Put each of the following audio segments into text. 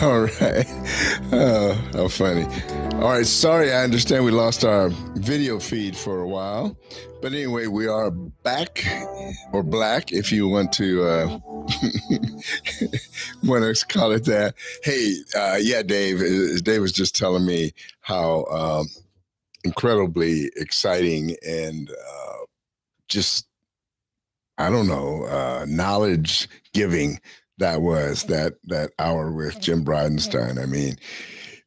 All right. Oh, how funny. All right. Sorry, I understand we lost our video feed for a while. But anyway, we are back, or black, if you want to want to call it that. Hey, yeah, Dave. Dave was just telling me how incredibly exciting and just, I don't know, knowledge giving that was, that hour with Jim Bridenstine. I mean,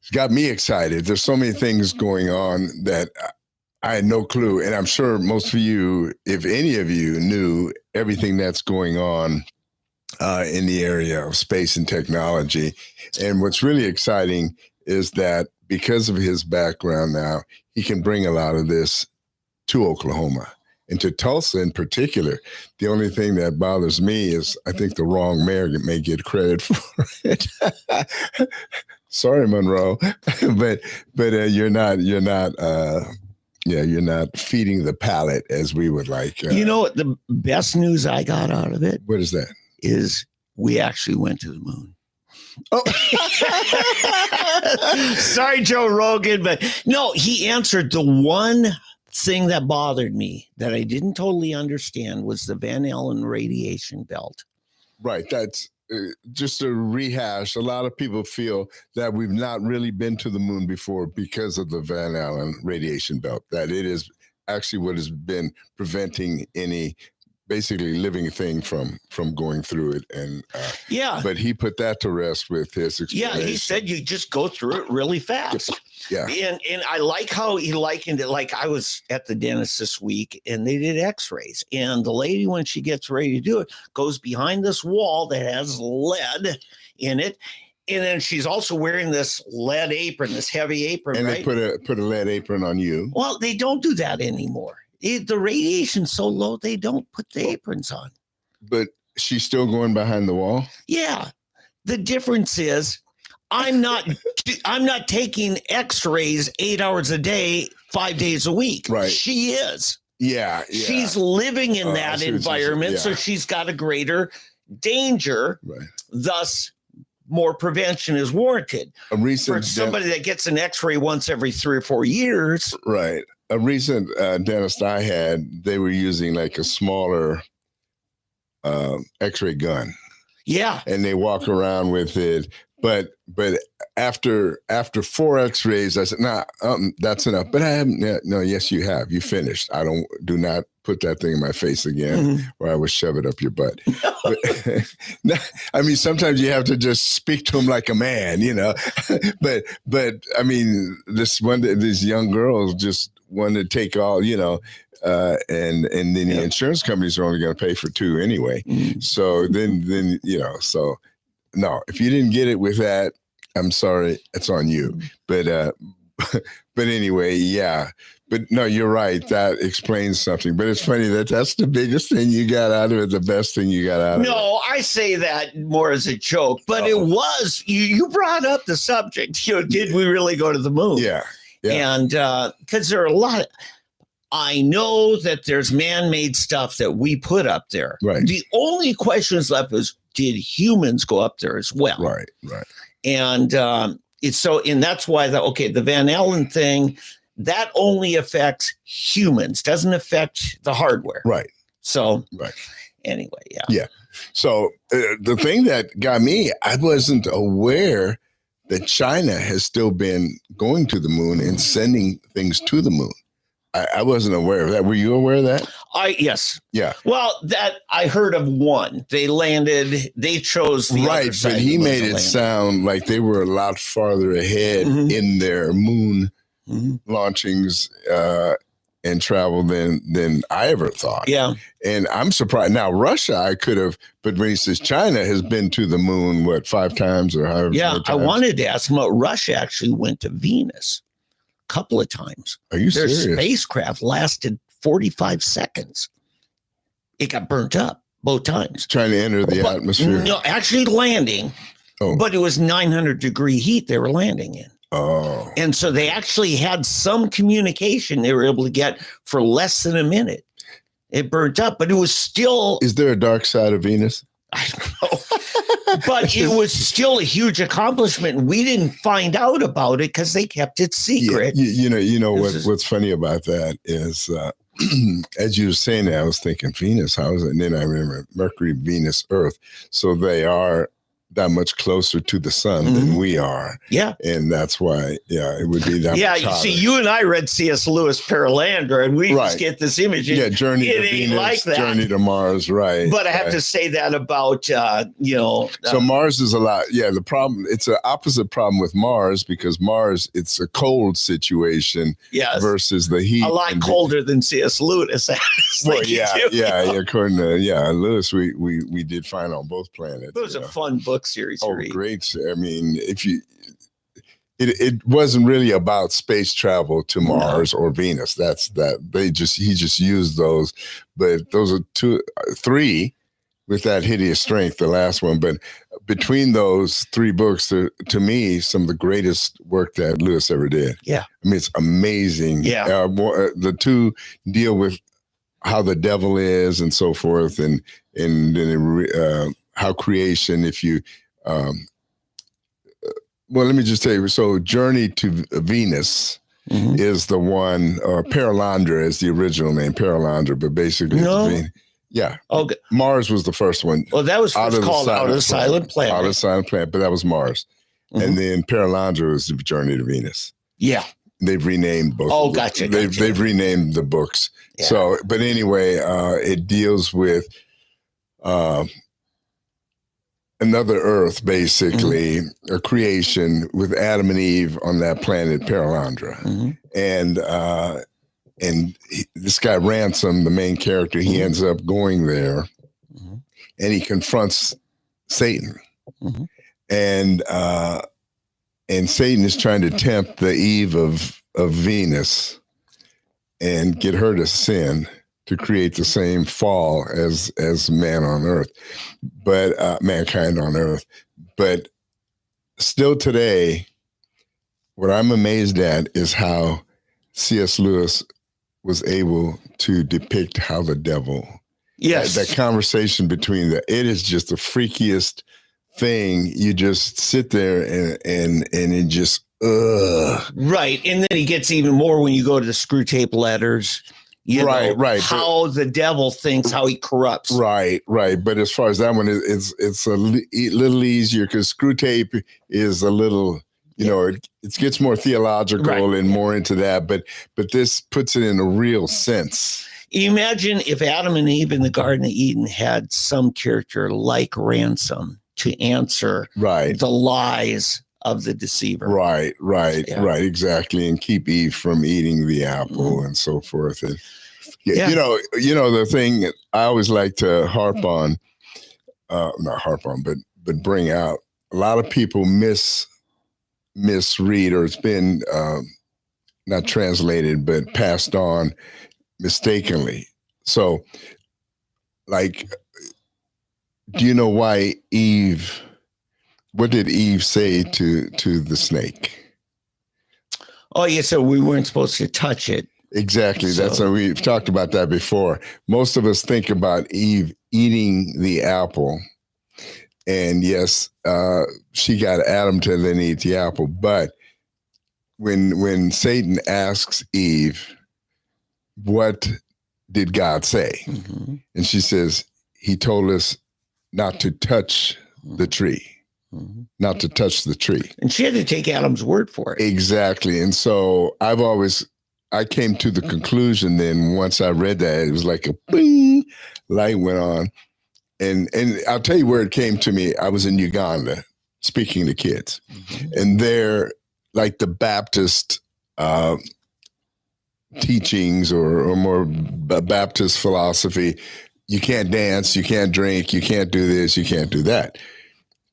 it's got me excited. There's so many things going on that I had no clue. And I'm sure most of you, if any of you, knew everything that's going on in the area of space and technology. And what's really exciting is that because of his background now, he can bring a lot of this to Oklahoma. And to Tulsa in particular. The only thing that bothers me is I think the wrong mayor may get credit for it. Sorry, Monroe, but you're not feeding the palate as we would like. You know what? The best news I got out of it. What is that? Is we actually went to the moon. Oh, sorry, Joe Rogan, but no, he answered the one thing that bothered me that I didn't totally understand was the Van Allen radiation belt. Right. That's just a rehash. A lot of people feel that we've not really been to the moon before because of the Van Allen radiation belt, that it is actually what has been preventing any basically living thing from going through it. And yeah, but he put that to rest with his explanation. Yeah, he said you just go through it really fast. Yeah. And I like how he likened it. Like I was at the dentist this week and they did x-rays. And the lady, when she gets ready to do it, goes behind this wall that has lead in it. And then she's also wearing this lead apron, this heavy apron. And right? they put a lead apron on you. Well, they don't do that anymore. The radiation's so low, they don't put the aprons on. But she's still going behind the wall? Yeah. The difference is I'm not taking x-rays 8 hours a day, 5 days a week. Right. She is. Yeah. She's living in that environment, so she's got a greater danger. Right. Thus, more prevention is warranted. For somebody that gets an x-ray once every 3 or 4 years. Right. A recent dentist I had, they were using like a smaller x-ray gun. Yeah. And they walk around with it. But after 4 x-rays, I said, nah, that's enough. But I haven't, no, yes, you have. You finished. Do not put that thing in my face again, or I will shove it up your butt. But, I mean, sometimes you have to just speak to him like a man, you know. but I mean, these young girls just wanted to take all, you know, and then the insurance companies are only going to pay for 2 anyway. So then you know, so no, if you didn't get it with that, I'm sorry, it's on you. But anyway, yeah. But no, you're right. That explains something. But it's funny that's the biggest thing you got out of it, the best thing you got out of it. No, I say that more as a joke, but it was, you brought up the subject, you know, did we really go to the moon? Yeah. And because there are a lot I know that there's man-made stuff that we put up there. Right. The only question is left is, did humans go up there as well? Right. And and that's why the Van Allen thing, that only affects humans, doesn't affect the hardware. Right. So anyway, yeah. Yeah. So the thing that got me, I wasn't aware that China has still been going to the moon and sending things to the moon. I wasn't aware of that. Were you aware of that? Yes. Yeah. Well, that I heard of one. They landed, they chose the other side. But he made it sound like they were a lot farther ahead in their moon launchings and travel than I ever thought. Yeah. And I'm surprised. Now, Russia, I could have, but when he says China has been to the moon, 5 times or however many times? I wanted to ask him about Russia actually went to Venus a couple of times. Are you serious? Their spacecraft lasted 45 seconds. It got burnt up both times. Trying to enter the atmosphere. No, actually landing. Oh. But it was 900-degree heat they were landing in. Oh. And so they actually had some communication they were able to get for less than a minute. It burnt up, but it was still... Is there a dark side of Venus? I don't know. But it was still a huge accomplishment. We didn't find out about it because they kept it secret. Yeah, what's funny about that is, as you were saying that, I was thinking Venus, how is it? And then I remember Mercury, Venus, Earth. So they are that much closer to the sun than we are. Yeah. And that's why, it would be that much hotter. See, you and I read C.S. Lewis Paralandra, and we just get this image. Journey to Venus, like that. Journey to Mars, right. But I have to say that about, so Mars is a lot. Yeah, the problem, it's an opposite problem with Mars, because Mars, it's a cold situation versus the heat. A lot colder than C.S. Lewis. According to Lewis, we did fine on both planets. It was a fun book series. Great. I mean, it wasn't really about space travel to Mars or Venus. He just used those, but those are three with that hideous strength, the last one. But between those three books, to me, some of the greatest work that Lewis ever did. Yeah. I mean, it's amazing. Yeah. The two deal with how the devil is and so forth. And then how creation, if you, let me just tell you. So Journey to Venus is the one, or Paralandra is the original name, Paralandra, but basically it's Venus. Yeah. Okay. Mars was the first one. Well, that was first called Out of the Silent Planet. Out of the Silent Planet, but that was Mars. And then Paralandra was the Journey to Venus. Yeah. They've renamed both. Oh, gotcha. They've renamed the books. Yeah. So, but anyway, it deals with another Earth, basically, a creation with Adam and Eve on that planet, Paralandra. And this guy Ransom, the main character, he ends up going there, and he confronts Satan. And Satan is trying to tempt the Eve of Venus and get her to sin, to create the same fall as man on Earth, but mankind on Earth. But still today, what I'm amazed at is how C.S. Lewis was able to depict how the devil, that conversation between it is just the freakiest thing. You just sit there and it just, Right. And then he gets even more when you go to the Screw Tape Letters. Right. How the devil thinks, how he corrupts. Right. But as far as that one, it's a little easier, because Screw Tape is a little, it gets more theological and more into that. But this puts it in a real sense. Imagine if Adam and Eve in the Garden of Eden had some character like Ransom to answer the lies of the deceiver. Right, exactly. And keep Eve from eating the apple and so forth. And the thing I always like to harp on, not harp on, but bring out, a lot of people misread, or it's been not translated, but passed on mistakenly. So, like, do you know why Eve, what did Eve say to the snake? Oh, yeah, so we weren't supposed to touch it. Exactly. That's what we've talked about that before. Most of us think about Eve eating the apple. And yes, she got Adam to then eat the apple. But when Satan asks Eve, what did God say? And she says, he told us not to touch the tree. Not to touch the tree. And she had to take Adam's word for it. Exactly. And so I came to the conclusion then, once I read that, it was like a bing, light went on. And I'll tell you where it came to me. I was in Uganda speaking to kids. And they're like the Baptist teachings or more Baptist philosophy. You can't dance, you can't drink, you can't do this, you can't do that.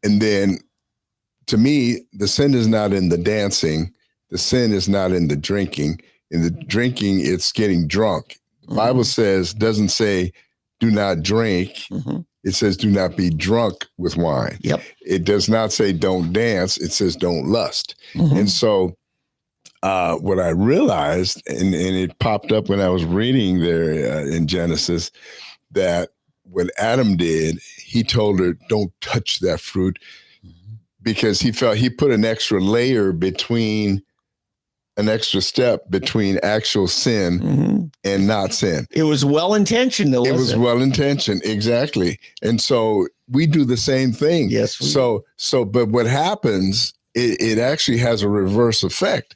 And then, to me, the sin is not in the dancing. The sin is not in the drinking. In the drinking, it's getting drunk. The Bible doesn't say, do not drink. It says, do not be drunk with wine. It does not say, don't dance. It says, don't lust. And so what I realized, and it popped up when I was reading there in Genesis, that what Adam did, he told her, don't touch that fruit, because he felt he put an extra layer between, an extra step between actual sin and not sin. It was well-intentioned, though. It was well-intentioned, exactly. And so we do the same thing. Yes. But what happens, it actually has a reverse effect,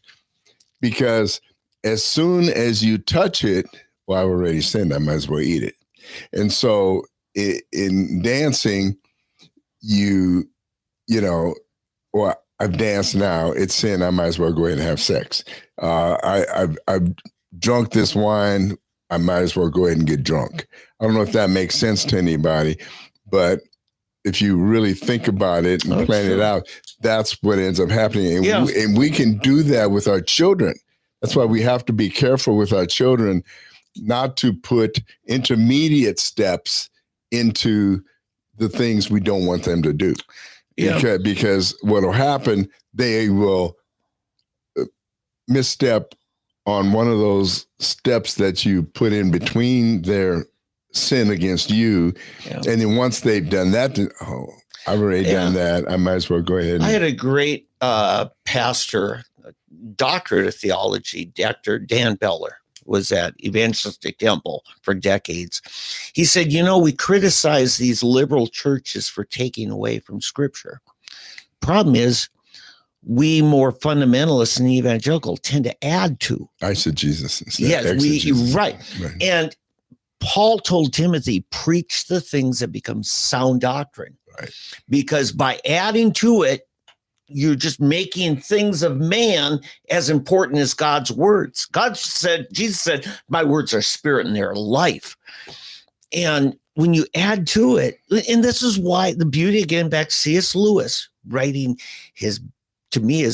because as soon as you touch it, well, I've already sinned, I might as well eat it. And so in dancing, you know, well, I've danced now, it's sin, I might as well go ahead and have sex. I've drunk this wine, I might as well go ahead and get drunk. I don't know if that makes sense to anybody, but if you really think about it and plan it out, that's what ends up happening. And we can do that with our children. That's why we have to be careful with our children not to put intermediate steps into the things we don't want them to do. Yeah. Because what will happen, they will misstep on one of those steps that you put in between their sin against you. Yeah. And then once they've done that, I've already done that, I might as well go ahead. I had a great pastor, doctorate of theology, Dr. Dan Beller, was at Evangelistic Temple for decades. He said, we criticize these liberal churches for taking away from Scripture. Problem is, we more fundamentalists and evangelical tend to add to. Eisegesis instead. Yes, right. And Paul told Timothy, preach the things that become sound doctrine. Right. Because by adding to it, you're just making things of man as important as God's words. Jesus said, my words are spirit and they're life. And when you add to it, and this is why the beauty, again, back to C.S. Lewis writing his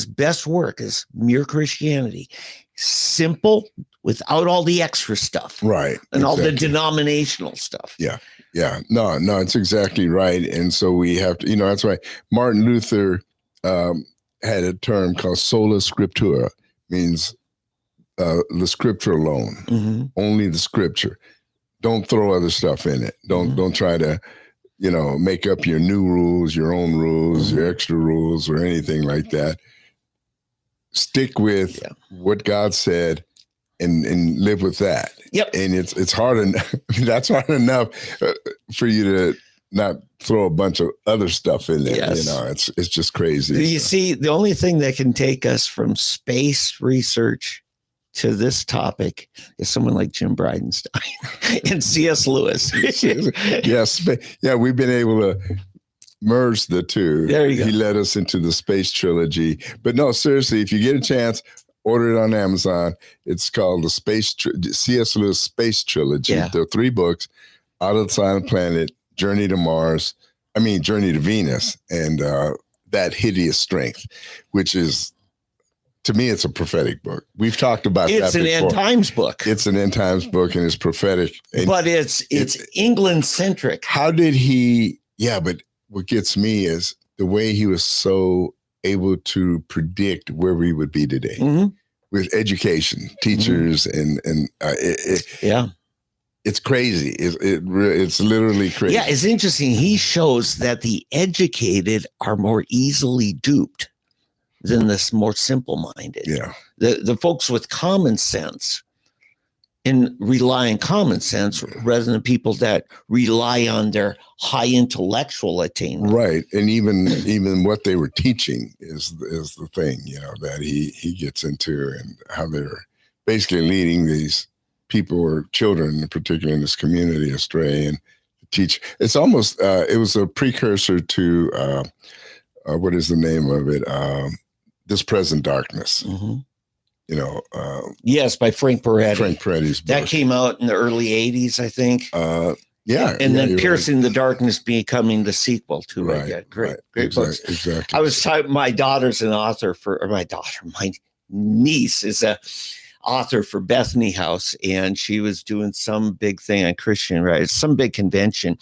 best work is Mere Christianity. Simple, without all the extra stuff. Right. And all the denominational stuff. Yeah. Yeah. No, it's exactly right. And so we have to, that's why Martin Luther had a term called sola scriptura, means the scripture alone, only the scripture. Don't throw other stuff in it. Don't try to, make up your new rules, your own rules, your extra rules, or anything like that. Stick with what God said and live with that. Yep. And it's hard enough. That's hard enough for you to not throw a bunch of other stuff in there. Yes. It's just crazy. You see, the only thing that can take us from space research to this topic is someone like Jim Bridenstine and C.S. Lewis. Yes. Yeah, we've been able to merge the two. There you go. He led us into the space trilogy. But no, seriously, if you get a chance, order it on Amazon. It's called the C.S. Lewis Space Trilogy. Yeah. There are 3 books: Out of the Silent Planet, Journey to Venus, and That Hideous Strength, which is, to me, it's a prophetic book. We've talked about that before. It's an end times book. It's an end times book, and it's prophetic. And but it's England centric. How did he? Yeah, but what gets me is the way he was so able to predict where we would be today with education, teachers, and it's crazy. It's literally crazy. Yeah, it's interesting. He shows that the educated are more easily duped than the more simple-minded. Yeah. The folks with common sense and rely on common sense rather than people that rely on their high intellectual attainment. Right. And even what they were teaching is the thing, that he gets into, and how they're basically leading these people or children, particularly in this community, astray, and teach. It's almost, it was a precursor to, what is the name of it? This Present Darkness. Yes, by Frank Peretti. Frank Peretti's book. That came out in the early 80s, I think. Yeah. And then Piercing the Darkness becoming the sequel to it. Right. Yeah, great Exactly, books. Exactly. I was my daughter's an author my niece is a author for Bethany House, and she was doing some big thing on Christian rights, some big convention,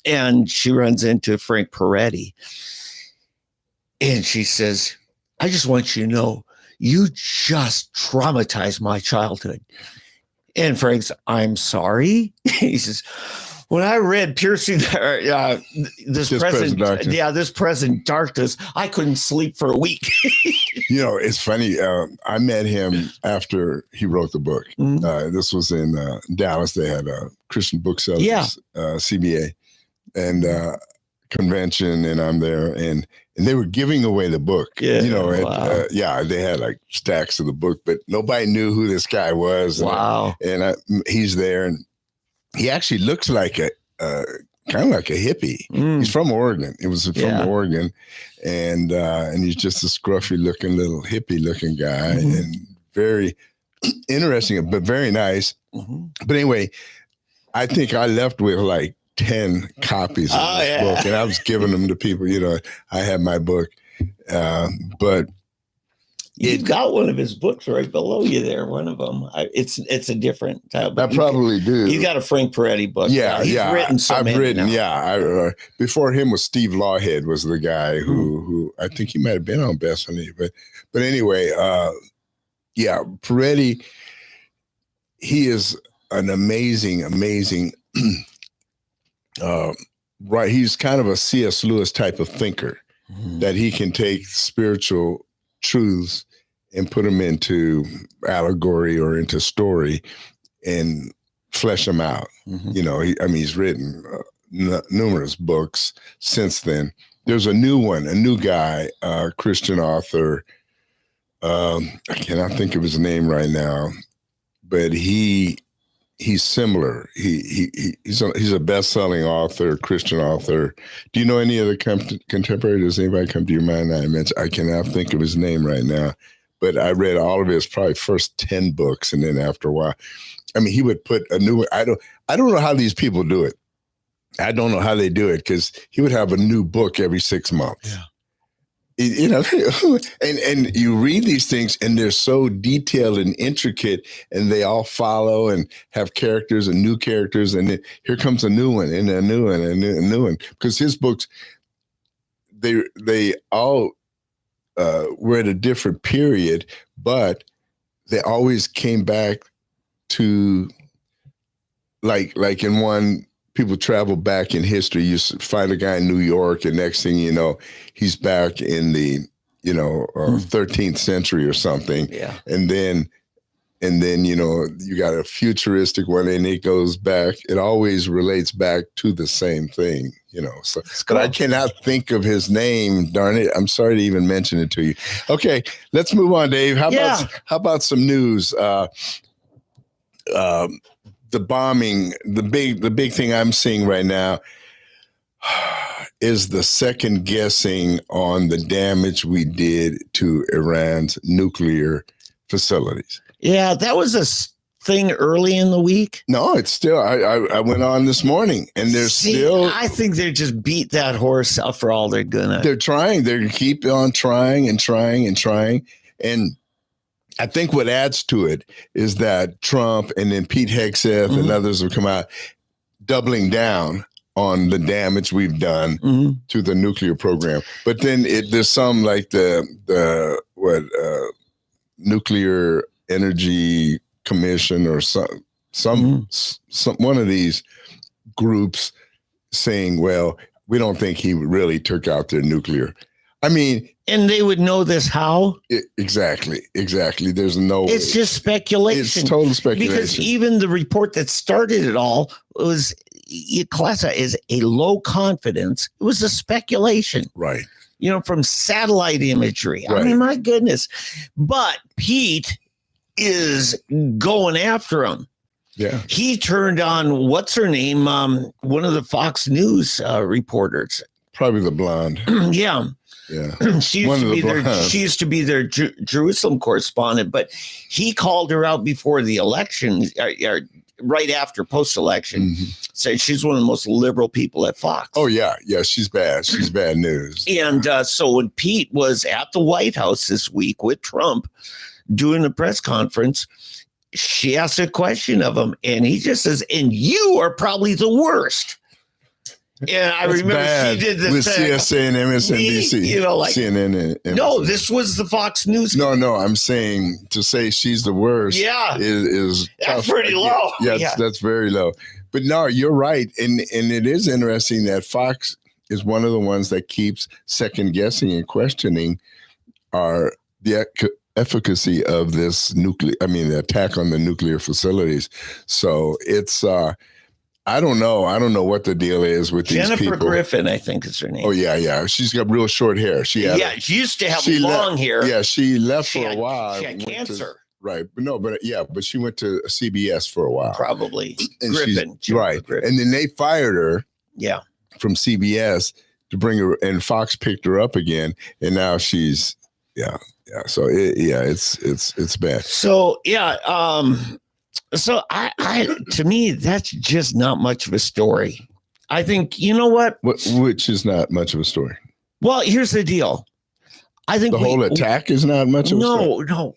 and she runs into Frank Peretti, and she says, I just want you to know, you just traumatized my childhood. And Frank's, I'm sorry. He says, When I read Piercing this present darkness. this present darkness, I couldn't sleep for a week. It's funny. I met him after he wrote the book. This was in Dallas. They had a Christian Booksellers, CBA, and convention, and I'm there, and they were giving away the book. Yeah, they had like stacks of the book, but nobody knew who this guy was. Wow. And he's there, and he actually looks like a kind of like a hippie. He's from Oregon. It was from Oregon, and he's just a scruffy looking little hippie looking guy, and very interesting, but very nice. But anyway, I think I left with like 10 copies of this book, and I was giving them to people. I had my book, but you've got one of his books right below you there. One of them. It's a different type. I probably do. You got a Frank Peretti book. Yeah, He's written so many now. Before him was Steve Lawhead, was the guy who I think he might have been on Bethany, but anyway, Peretti. He is an amazing. Right, he's kind of a C.S. Lewis type of thinker, that he can take spiritual truths and put them into allegory or into story and flesh them out. He's written numerous books since then. There's a new guy, Christian author. I cannot think of his name right now, but he's similar. He's a best-selling author, Christian author. Do you know any other contemporary? Does anybody come to your mind? I cannot think of his name right now, but I read all of his probably first 10 books, and then after a while, he would put a new. I don't know how these people do it. I don't know how they do it, because he would have a new book every 6 months. Yeah. And you read these things, and they're so detailed and intricate, and they all follow and have characters and new characters, and then here comes a new one and a new one and a new one. Because his books, they all were at a different period, but they always came back to like in one. People travel back in history. You find a guy in New York, and next thing you know, he's back in the 13th century or something. Yeah. And then you got a futuristic one, and it goes back. It always relates back to the same thing. So, but I cannot think of his name. Darn it! I'm sorry to even mention it to you. Okay, let's move on, Dave. How about some news? The bombing, the big thing I'm seeing right now is the second guessing on the damage we did to Iran's nuclear facilities. Yeah, that was a thing early in the week. No, it's still. I went on this morning, and there's still. I think they just beat that horse up for all they're gonna. They're trying. They keep on trying and trying and trying, and I think what adds to it is that Trump and then Pete Hegseth and others have come out doubling down on the damage we've done to the nuclear program. But then there's some like the Nuclear Energy Commission or some one of these groups saying, well, we don't think he really took out their nuclear. And they would know this how? Exactly. There's no way. It's just speculation. It's total speculation. Because even the report that started it all was classified as a low confidence. It was a speculation. Right. From satellite imagery. Right. My goodness. But Pete is going after him. Yeah. He turned on, what's her name? One of the Fox News reporters. Probably the blonde. Yeah. Yeah. She used to be their Jerusalem correspondent, but he called her out before the election, or right after post-election. Said she's one of the most liberal people at Fox. Oh, yeah. Yeah, she's bad. She's bad news. And so when Pete was at the White House this week with Trump doing a press conference, she asked a question of him, and he just says, and you are probably the worst. Yeah, I remember she did this with CSA and MSNBC. CNN and no, this was the Fox News. No, I'm saying to say she's the worst. Yeah, is that's pretty low. Yeah, that's very low. But no, you're right. And it is interesting that Fox is one of the ones that keeps second guessing and questioning the efficacy of this the attack on the nuclear facilities. So it's, I don't know. I don't know what the deal is with these people. Jennifer Griffin, I think is her name. Oh, yeah. She's got real short hair. She used to have long hair. Yeah, she left for a while. She had cancer. Right. But she went to CBS for a while. Probably. And Griffin. Right. Griffin. And then they fired her. Yeah. From CBS to bring her, and Fox picked her up again. And now she's, So it's bad. So, So to me, that's just not much of a story. I think, you know what? Which is not much of a story. Well, here's the deal. I think the whole attack is not much of a story. No,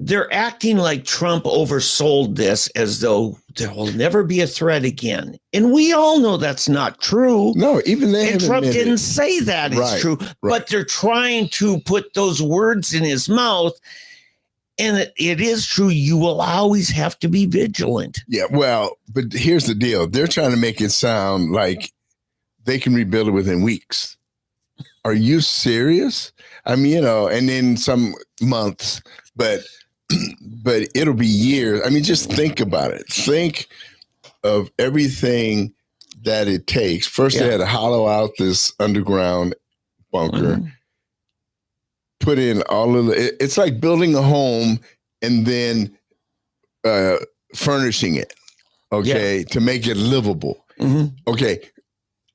they're acting like Trump oversold this as though there will never be a threat again. And we all know that's not true. No, even they and Trump didn't say that it's true, but they're trying to put those words in his mouth. And it is true. You will always have to be vigilant. Yeah, well, but here's the deal. They're trying to make it sound like they can rebuild it within weeks. Are you serious? I mean, and in some months, but it'll be years. I mean, just think about it. Think of everything that it takes. First, they had to hollow out this underground bunker. Mm-hmm. Put in all of it's like building a home and then furnishing it, to make it livable. Mm-hmm. Okay,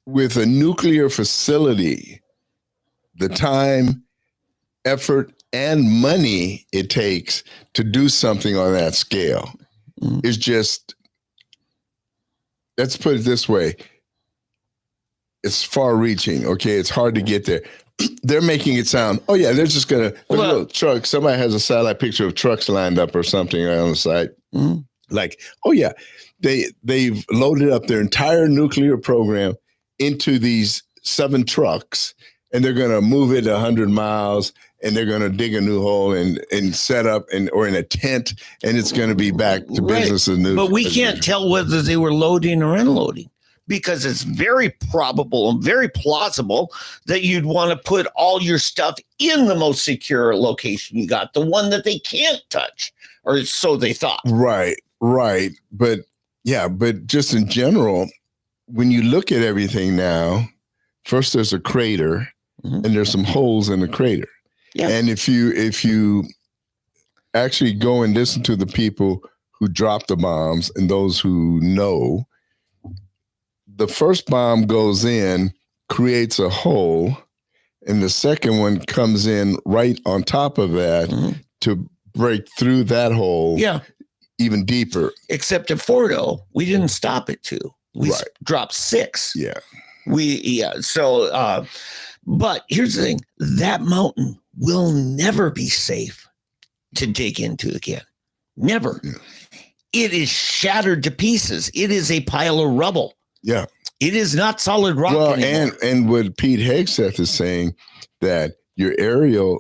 with a nuclear facility, the time, effort, and money it takes to do something on that scale is just, let's put it this way, it's far reaching, it's hard to get there. They're making it sound, they're just going to, little truck. Somebody has a satellite picture of trucks lined up or something on the side. Mm-hmm. Like, they've loaded up their entire nuclear program into these 7 trucks, and they're going to move it 100 miles, and they're going to dig a new hole and set up or in a tent, and it's going to be back to business as new. But we can't tell whether they were loading or unloading, because it's very probable and very plausible that you'd want to put all your stuff in the most secure location you got, the one that they can't touch, or so they thought. Right. But just in general, when you look at everything now, first there's a crater, and there's some holes in the crater. Yeah. And if you actually go and listen to the people who dropped the bombs and those who know, the first bomb goes in, creates a hole, and the second one comes in right on top of that to break through that hole even deeper. Except at Fordo, we didn't stop at 2. We dropped 6. Yeah. So, but here's the thing. That mountain will never be safe to dig into again. Never. Yeah. It is shattered to pieces. It is a pile of rubble. Yeah. It is not solid rock anymore. And what Pete Hegseth is saying, that your aerial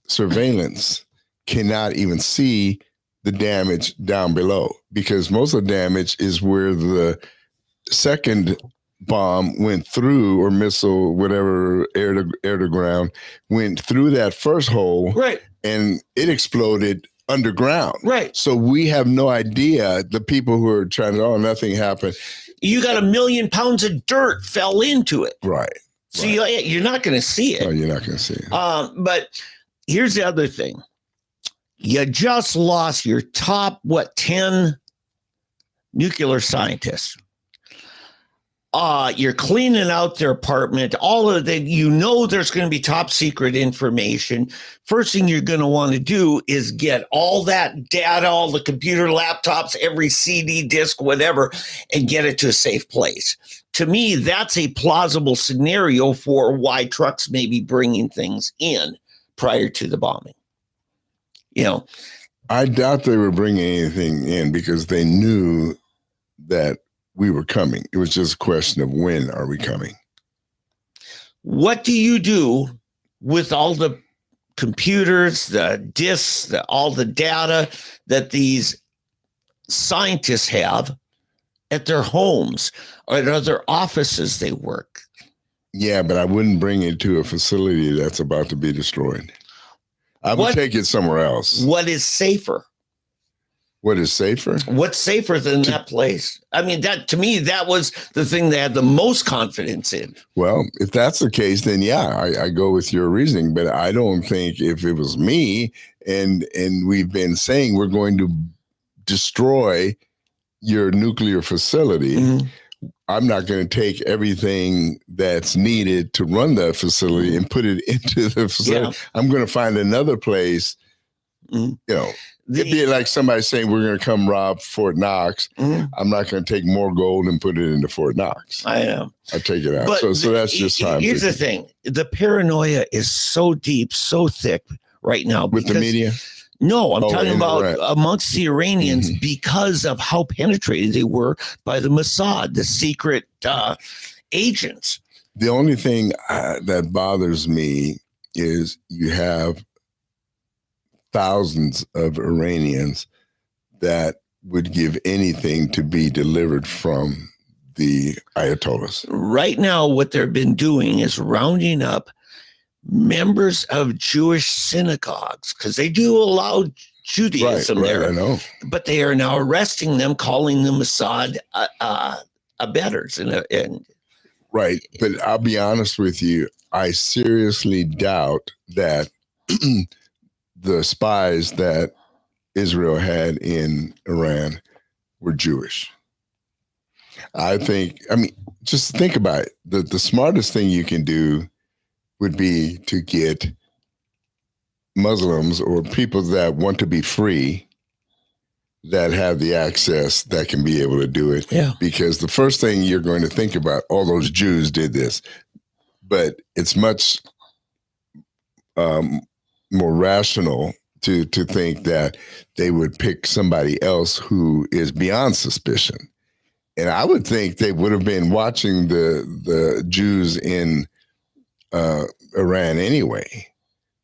surveillance cannot even see the damage down below, because most of the damage is where the second bomb went through, or missile, whatever, air to ground, went through that first hole. Right. And it exploded underground. Right. So we have no idea. The people who are trying to, nothing happened. You got 1 million pounds of dirt fell into it. Right. So you're not going to see it. No, you're not going to see it. But here's the other thing. You just lost your top, 10 nuclear scientists. You're cleaning out their apartment, all of that. There's going to be top secret information. First thing you're going to want to do is get all that data, all the computer laptops, every CD disk, whatever, and get it to a safe place. To me, that's a plausible scenario for why trucks may be bringing things in prior to the bombing. I doubt they were bringing anything in because they knew that we were coming. It was just a question of when are we coming? What do you do with all the computers, the disks, all the data that these scientists have at their homes or at other offices they work. Yeah, but I wouldn't bring it to a facility that's about to be destroyed. I would take it somewhere else. What is safer? What is safer? What's safer than that place? I mean, that to me, that was the thing they had the most confidence in. Well, if that's the case, then yeah, I go with your reasoning. But I don't think if it was me and we've been saying we're going to destroy your nuclear facility, mm-hmm. I'm not going to take everything that's needed to run that facility and put it into the facility. Yeah. I'm going to find another place, mm-hmm. you know. It'd be like somebody saying we're going to come rob Fort Knox. Mm-hmm. I'm not going to take more gold and put it into Fort Knox. I know. I take it out. But so that's just how I'm here's the thing. The paranoia is so deep, so thick right now. With the media? No, I'm talking about amongst the Iranians mm-hmm. because of how penetrated they were by the Mossad, the secret agents. The only thing that bothers me is you have thousands of Iranians that would give anything to be delivered from the Ayatollahs. Right now, what they've been doing is rounding up members of Jewish synagogues, because they do allow Judaism there. I know. But they are now arresting them, calling them Mossad abettors. Right. But I'll be honest with you, I seriously doubt that the spies that Israel had in Iran were Jewish. I mean, just think about it. The smartest thing you can do would be to get Muslims or people that want to be free that have the access that can be able to do it. Yeah. Because the first thing you're going to think about, all those Jews did this, but it's much more rational to think that they would pick somebody else who is beyond suspicion. And I would think they would have been watching the Jews in Iran anyway.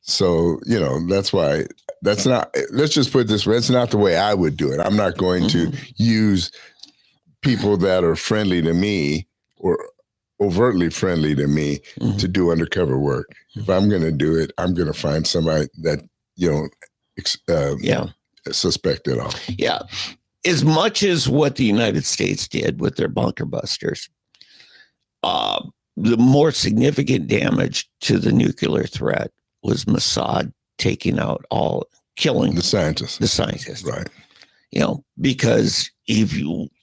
So, you know, that's why let's just put it this way, it's not the way I would do it. I'm not going mm-hmm. to use people that are friendly to me or overtly friendly to me mm-hmm. to do undercover work. Mm-hmm. If I'm going to do it, I'm going to find somebody that you don't suspect at all. Yeah. As much as what the United States did with their bunker busters, the more significant damage to the nuclear threat was Mossad killing the scientists. Right. You know, because if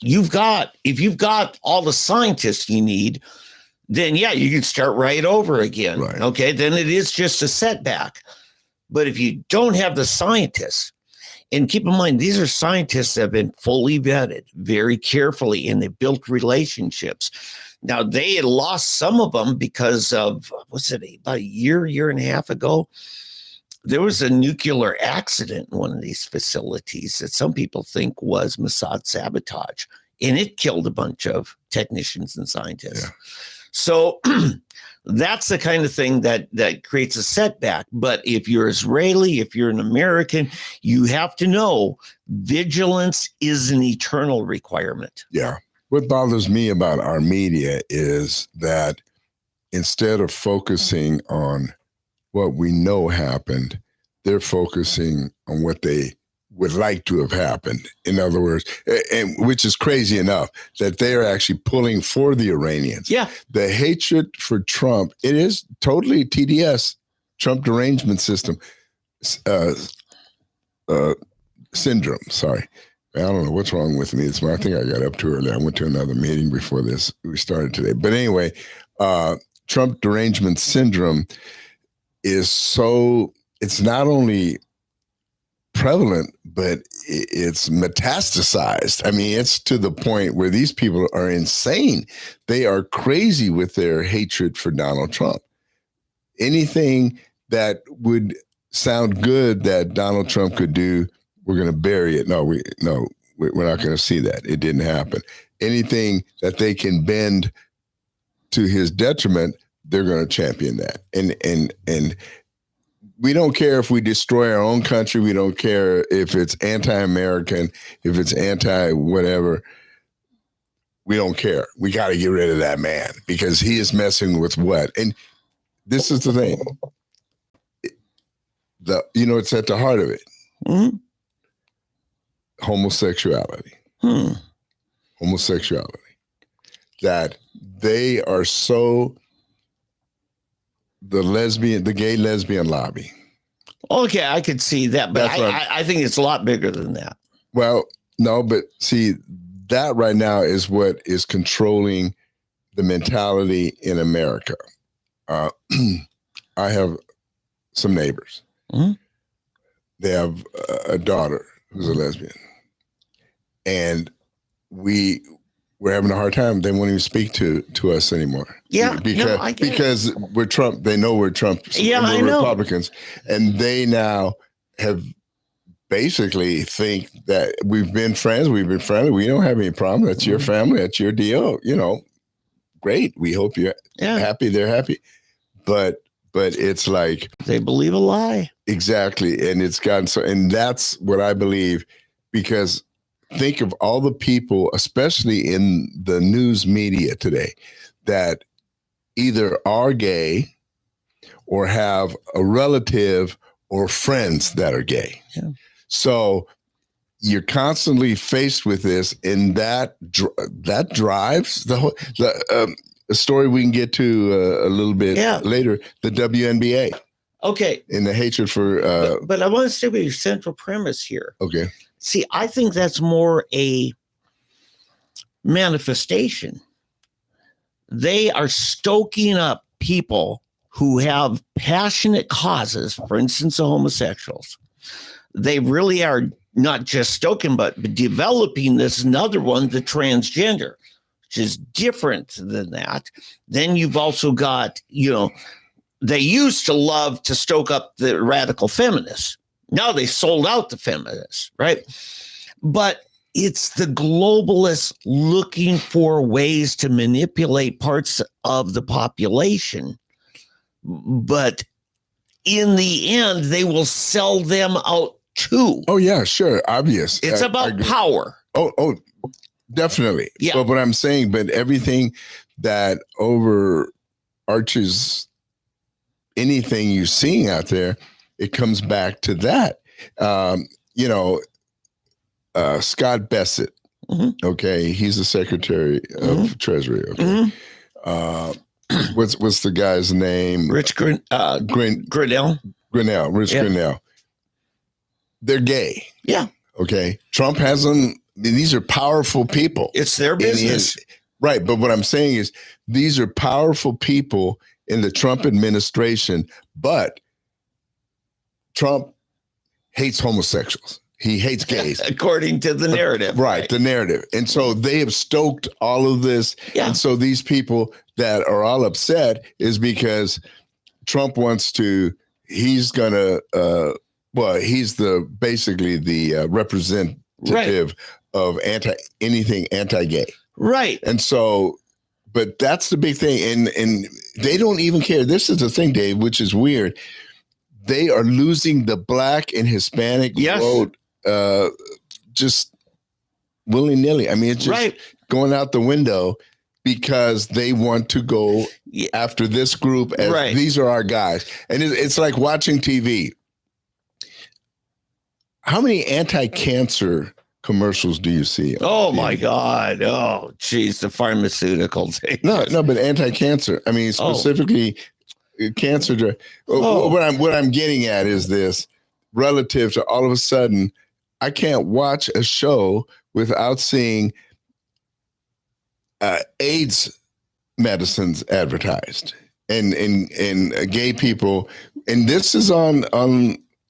you've got all the scientists you need, then yeah, you can start right over again. Right. Okay. Then it is just a setback. But if you don't have the scientists, and keep in mind, these are scientists that have been fully vetted very carefully, and they built relationships. Now, they had lost some of them because of, about a year and a half ago, there was a nuclear accident in one of these facilities that some people think was Mossad sabotage, and it killed a bunch of technicians and scientists. Yeah. So that's the kind of thing that creates a setback. But if you're Israeli, if you're an American, you have to know vigilance is an eternal requirement. Yeah. What bothers me about our media is that instead of focusing on what we know happened, they're focusing on what they would like to have happened. In other words, and which is crazy enough that they are actually pulling for the Iranians. Yeah. The hatred for Trump, it is totally TDS, Trump derangement system, syndrome. Sorry. I don't know what's wrong with me. I think I got up too early. I went to another meeting before we started today. But anyway, Trump derangement syndrome is it's not only prevalent, but it's metastasized. I mean, it's to the point where these people are insane. They are crazy with their hatred for Donald Trump. Anything that would sound good that Donald Trump could do, we're going to bury it. We're not going to see that. It didn't happen. Anything that they can bend to his detriment, they're going to champion that. And we don't care if we destroy our own country. We don't care if it's anti-American, if it's anti-whatever. We don't care. We got to get rid of that man because he is messing with what? And this is the thing. It's at the heart of it. Mm-hmm. Homosexuality. Homosexuality. That they are so the gay lesbian lobby. Okay, I could see that, but I think it's a lot bigger than that. Well, no, but see, that right now is what is controlling the mentality in America. I have some neighbors. Mm-hmm. They have a daughter who's a lesbian, and we're having a hard time. They won't even speak to us anymore. Yeah, because we're Trump. They know we're Trump. Yeah, we're I know. Republicans, and they now have basically think that we've been friends. We've been friendly. We don't have any problem. That's your family. That's your deal. Great. We hope you're happy. They're happy, but it's like they believe a lie. Exactly, and it's gotten so. And that's what I believe, because think of all the people, especially in the news media today, that either are gay or have a relative or friends that are gay. Yeah. So you're constantly faced with this, and that drives the whole a story we can get to a little bit later. The WNBA. Okay. And the hatred for. But I want to stay with your central premise here. Okay. See, I think that's more a manifestation. They are stoking up people who have passionate causes, for instance, the homosexuals. They really are not just stoking, but developing this another one, the transgender, which is different than that. Then you've also got, they used to love to stoke up the radical feminists. Now they sold out the feminists, right? But it's the globalists looking for ways to manipulate parts of the population. But in the end, they will sell them out too. Oh, yeah, sure. Obvious. It's about power. Oh, definitely. Yeah. But what I'm saying, but everything that overarches anything you're seeing out there, it comes back to that. Scott Bassett, okay, he's the Secretary of Treasury. Okay, what's the guy's name? Rich Grinnell. Grinnell. They're gay. Yeah. Okay. Trump has them. These are powerful people. It's their business. Right. But what I'm saying is these are powerful people in the Trump administration, but Trump hates homosexuals. He hates gays. According to the narrative. Right, the narrative. And so they have stoked all of this. Yeah. And so these people that are all upset is because Trump wants to, he's going to, he's basically the representative of anything anti-gay. Right. And so, but that's the big thing. And they don't even care. This is the thing, Dave, which is weird. They are losing the Black and Hispanic vote just willy-nilly. I mean, it's just going out the window because they want to go after this group as these are our guys. And it's like watching TV. How many anti-cancer commercials do you see? Oh my God. Oh, geez, the pharmaceuticals. No, but anti-cancer. I mean, specifically cancer. What I'm getting at is this: relative to all of a sudden, I can't watch a show without seeing AIDS medicines advertised and gay people, and this is on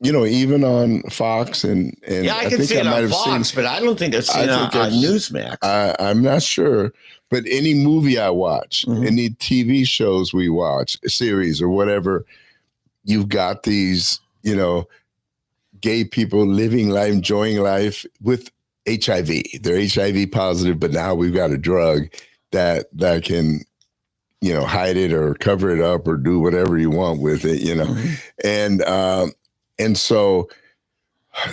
even on Fox and I can see it on Fox, but I don't think I've seen it on Newsmax. I'm not sure, but any movie I watch, any TV shows we watch, a series or whatever, you've got these, gay people living life, enjoying life with HIV. They're HIV positive, but now we've got a drug that can, hide it or cover it up or do whatever you want with it, and so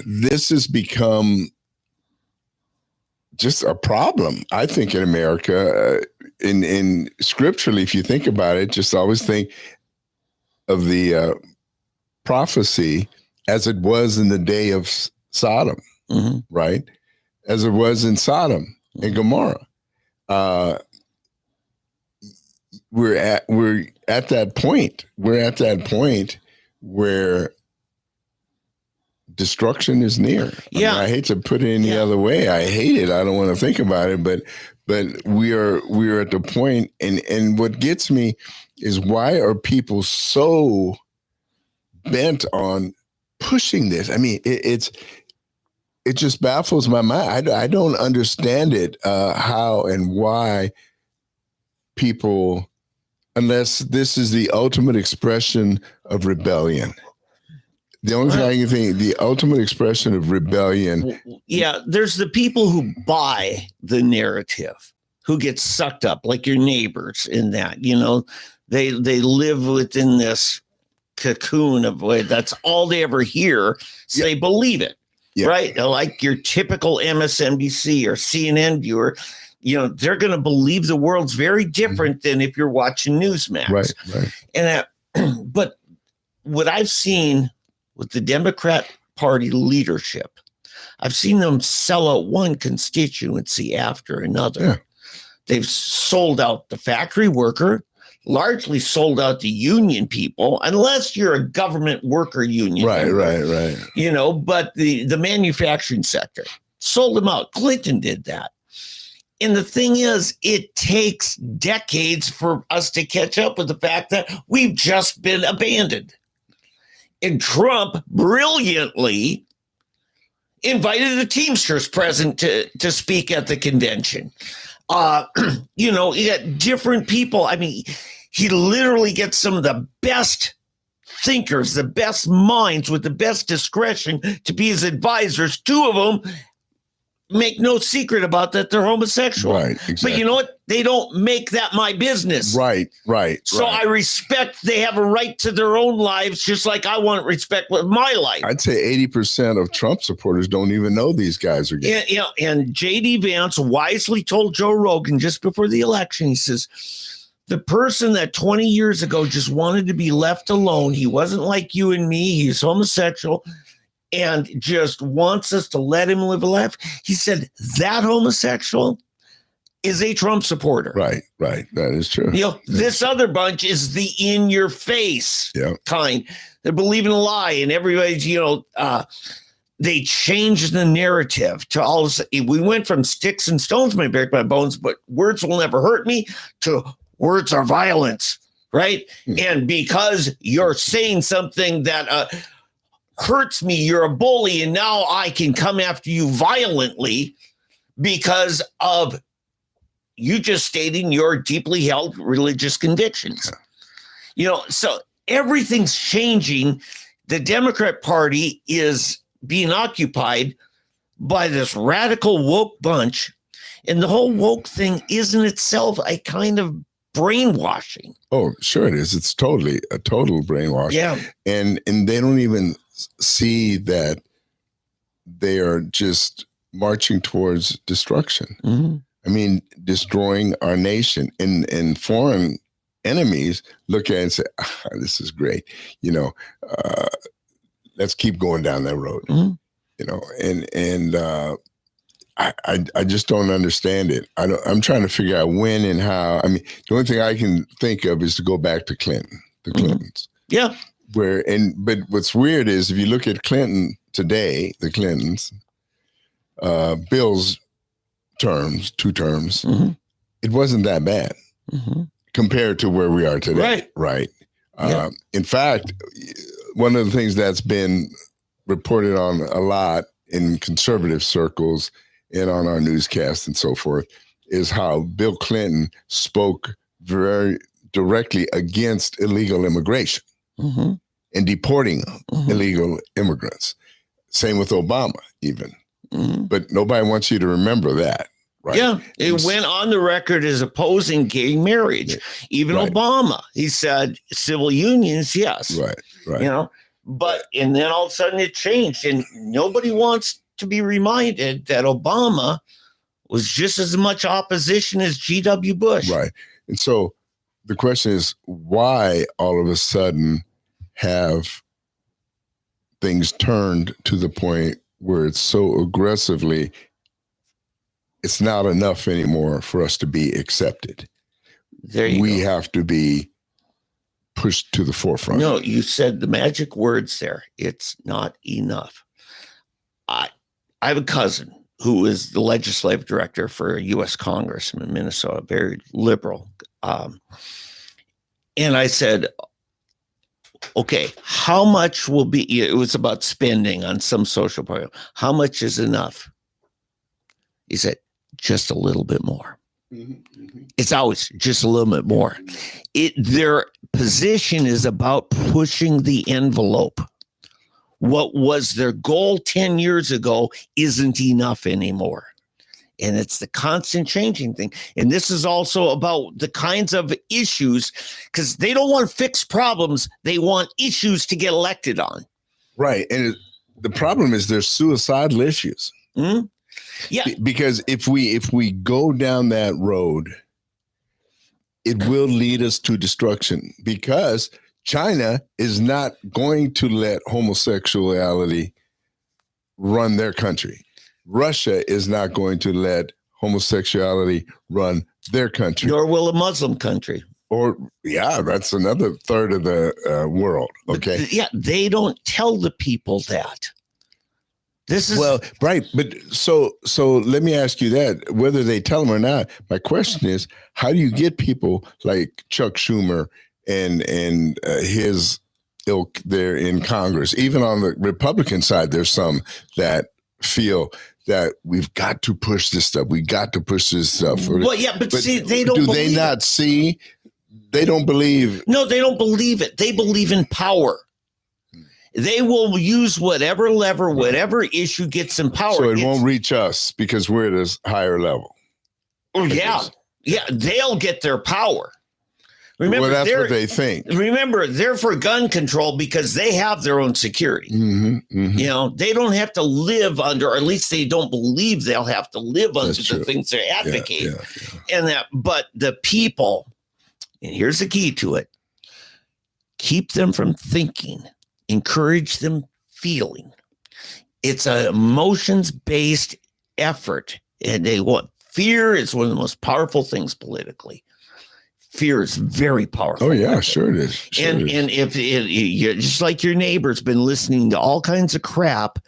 this has become just a problem, I think, in America. In scripturally, if you think about it, just always think of the prophecy as it was in the day of Sodom, right? As it was in Sodom and Gomorrah. We're at that point. We're at that point where destruction is near. I hate to put it any other way. I hate it. I don't want to think about it, but we are at the point, and what gets me is, why are people so bent on pushing this? I mean, it just baffles my mind. I don't understand it, how and why people, unless this is the ultimate expression of rebellion. The only thing I can think, the ultimate expression of rebellion. Yeah, there's the people who buy the narrative, who get sucked up, like your neighbors in that, they live within this cocoon of that's all they ever hear. So they believe it, right? Like your typical MSNBC or CNN viewer, they're going to believe the world's very different than if you're watching Newsmax. Right. And but what I've seen with the Democrat Party leadership, I've seen them sell out one constituency after another. Yeah. They've sold out the factory worker, largely sold out the union people, unless you're a government worker union. Right. But the manufacturing sector sold them out. Clinton did that. And the thing is, it takes decades for us to catch up with the fact that we've just been abandoned. And Trump brilliantly invited the Teamsters present to speak at the convention. You got different people. I mean, he literally gets some of the best thinkers, the best minds with the best discretion to be his advisors. Two of them make no secret about that they're homosexual. Right, exactly. But you know what? They don't make that my business. Right. So I respect they have a right to their own lives, just like I want respect with my life. I'd say 80% of Trump supporters don't even know these guys are gay. And J.D. Vance wisely told Joe Rogan just before the election, he says, the person that 20 years ago just wanted to be left alone, he wasn't like you and me, he's homosexual, and just wants us to let him live a life. He said that homosexual is a Trump supporter. Right. That is true. This other bunch is the in your face kind. They're believing a lie, and everybody's, they changed the narrative to all of a sudden, we went from sticks and stones may break my bones, but words will never hurt me, to words are violence, right? And because you're saying something that hurts me, you're a bully, and now I can come after you violently because of you just stating your deeply held religious convictions. So everything's changing. The Democrat Party is being occupied by this radical woke bunch, and the whole woke thing is in itself a kind of brainwashing. Oh, sure it is. It's totally a total brainwash. Yeah. And they don't even see that they are just marching towards destruction. Mm-hmm. I mean, destroying our nation, and foreign enemies look at it and say, this is great. Let's keep going down that road, I just don't understand it. I'm trying to figure out when and how. I mean, the only thing I can think of is to go back to the Clintons. Yeah. But what's weird is if you look at Clinton today, the Clintons, Bill's two terms, it wasn't that bad compared to where we are today. Right. In fact, one of the things that's been reported on a lot in conservative circles and on our newscasts and so forth is how Bill Clinton spoke very directly against illegal immigration and deporting illegal immigrants. Same with Obama, even. But nobody wants you to remember that. Right. Yeah, it went on the record as opposing gay marriage. Even Obama, he said civil unions, yes. Right. But and then all of a sudden it changed, and nobody wants to be reminded that Obama was just as much opposition as G.W. Bush. Right. And so the question is, why all of a sudden have things turned to the point where it's so aggressively, it's not enough anymore for us to be accepted. We have to be pushed to the forefront. No, you said the magic words there. It's not enough. I have a cousin who is the legislative director for a U.S. congressman in Minnesota, very liberal. And I said, okay, how much will be, it was about spending on some social program. How much is enough? He said, just a little bit more. It's always just a little bit more. Their position is about pushing the envelope. What was their goal 10 years ago isn't enough anymore. And it's the constant changing thing. And this is also about the kinds of issues, because they don't want to fix problems. They want issues to get elected on. Right. And the problem is there's suicidal issues. Mm-hmm. Yeah. Because if we go down that road, it will lead us to destruction, because China is not going to let homosexuality run their country. Russia is not going to let homosexuality run their country. Nor will a Muslim country. Or, that's another third of the world. Okay. But, they don't tell the people that. This is right. But so let me ask you that, whether they tell them or not. My question is, how do you get people like Chuck Schumer and his ilk there in Congress? Even on the Republican side, there's some that feel that we've got to push this stuff. We got to push this stuff. But see, they don't. Do they not see? They don't believe. No, they don't believe it. They believe in power. They will use whatever lever, whatever issue gets them power. So it won't reach us because we're at this higher level. Oh, yeah. They'll get their power. Remember, that's what they think. Remember, they're for gun control because they have their own security. Mm-hmm. They don't have to live under, or at least they don't believe they'll have to live under the things they advocate. But the people, and here's the key to it: keep them from thinking. Encourage them feeling. It's an emotions-based effort. And fear is one of the most powerful things politically. Fear is very powerful. Oh, yeah, sure it is. And if you're just like your neighbor's been listening to all kinds of crap,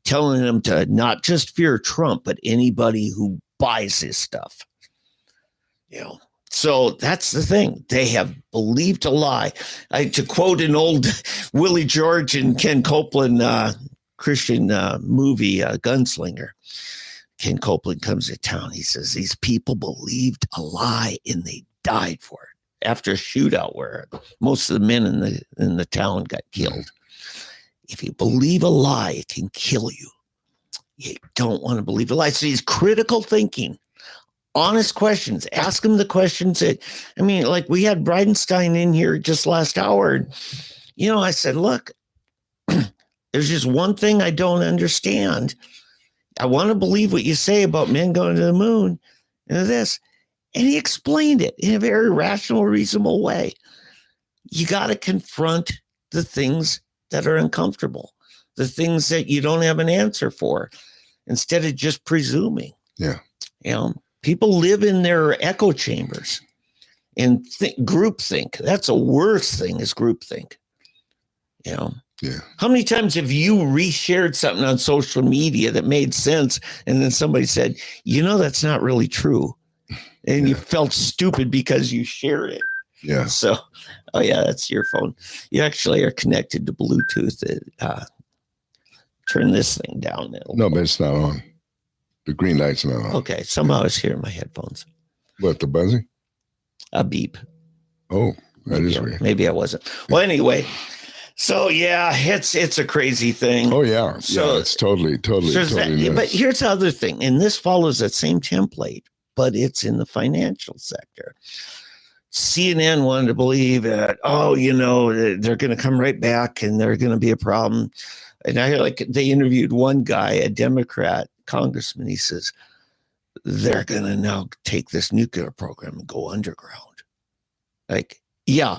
telling them to not just fear Trump, but anybody who buys his stuff. So that's the thing. They have believed a lie. To quote an old Willie George and Ken Copeland Christian movie, Gunslinger, Ken Copeland comes to town. He says, these people believed a lie and they died for it. After a shootout where most of the men in the town got killed. If you believe a lie, it can kill you. You don't want to believe a lie. So he's critical thinking. Honest questions. Ask them the questions like we had Bridenstine in here just last hour. And, I said, look, there's just one thing I don't understand. I want to believe what you say about men going to the moon and this. And he explained it in a very rational, reasonable way. You got to confront the things that are uncomfortable, the things that you don't have an answer for, instead of just presuming. Yeah. People live in their echo chambers and groupthink. That's a worse thing is groupthink. Yeah. How many times have you reshared something on social media that made sense, and then somebody said, that's not really true, and you felt stupid because you shared it? Yeah. So, that's your phone. You actually are connected to Bluetooth. Turn this thing down. No, but it's not on. The green light's not on. Okay. Somehow I was hearing my headphones. What, the buzzing? A beep. Oh, that is weird. Maybe I wasn't. Well, anyway, So yeah, it's a crazy thing. Oh yeah, So yeah, it's totally nuts. But here's the other thing, and this follows that same template, but it's in the financial sector. CNN wanted to believe that, they're going to come right back and they're going to be a problem. And they interviewed one guy, a Democrat congressman. He says, they're going to now take this nuclear program and go underground. Like, yeah,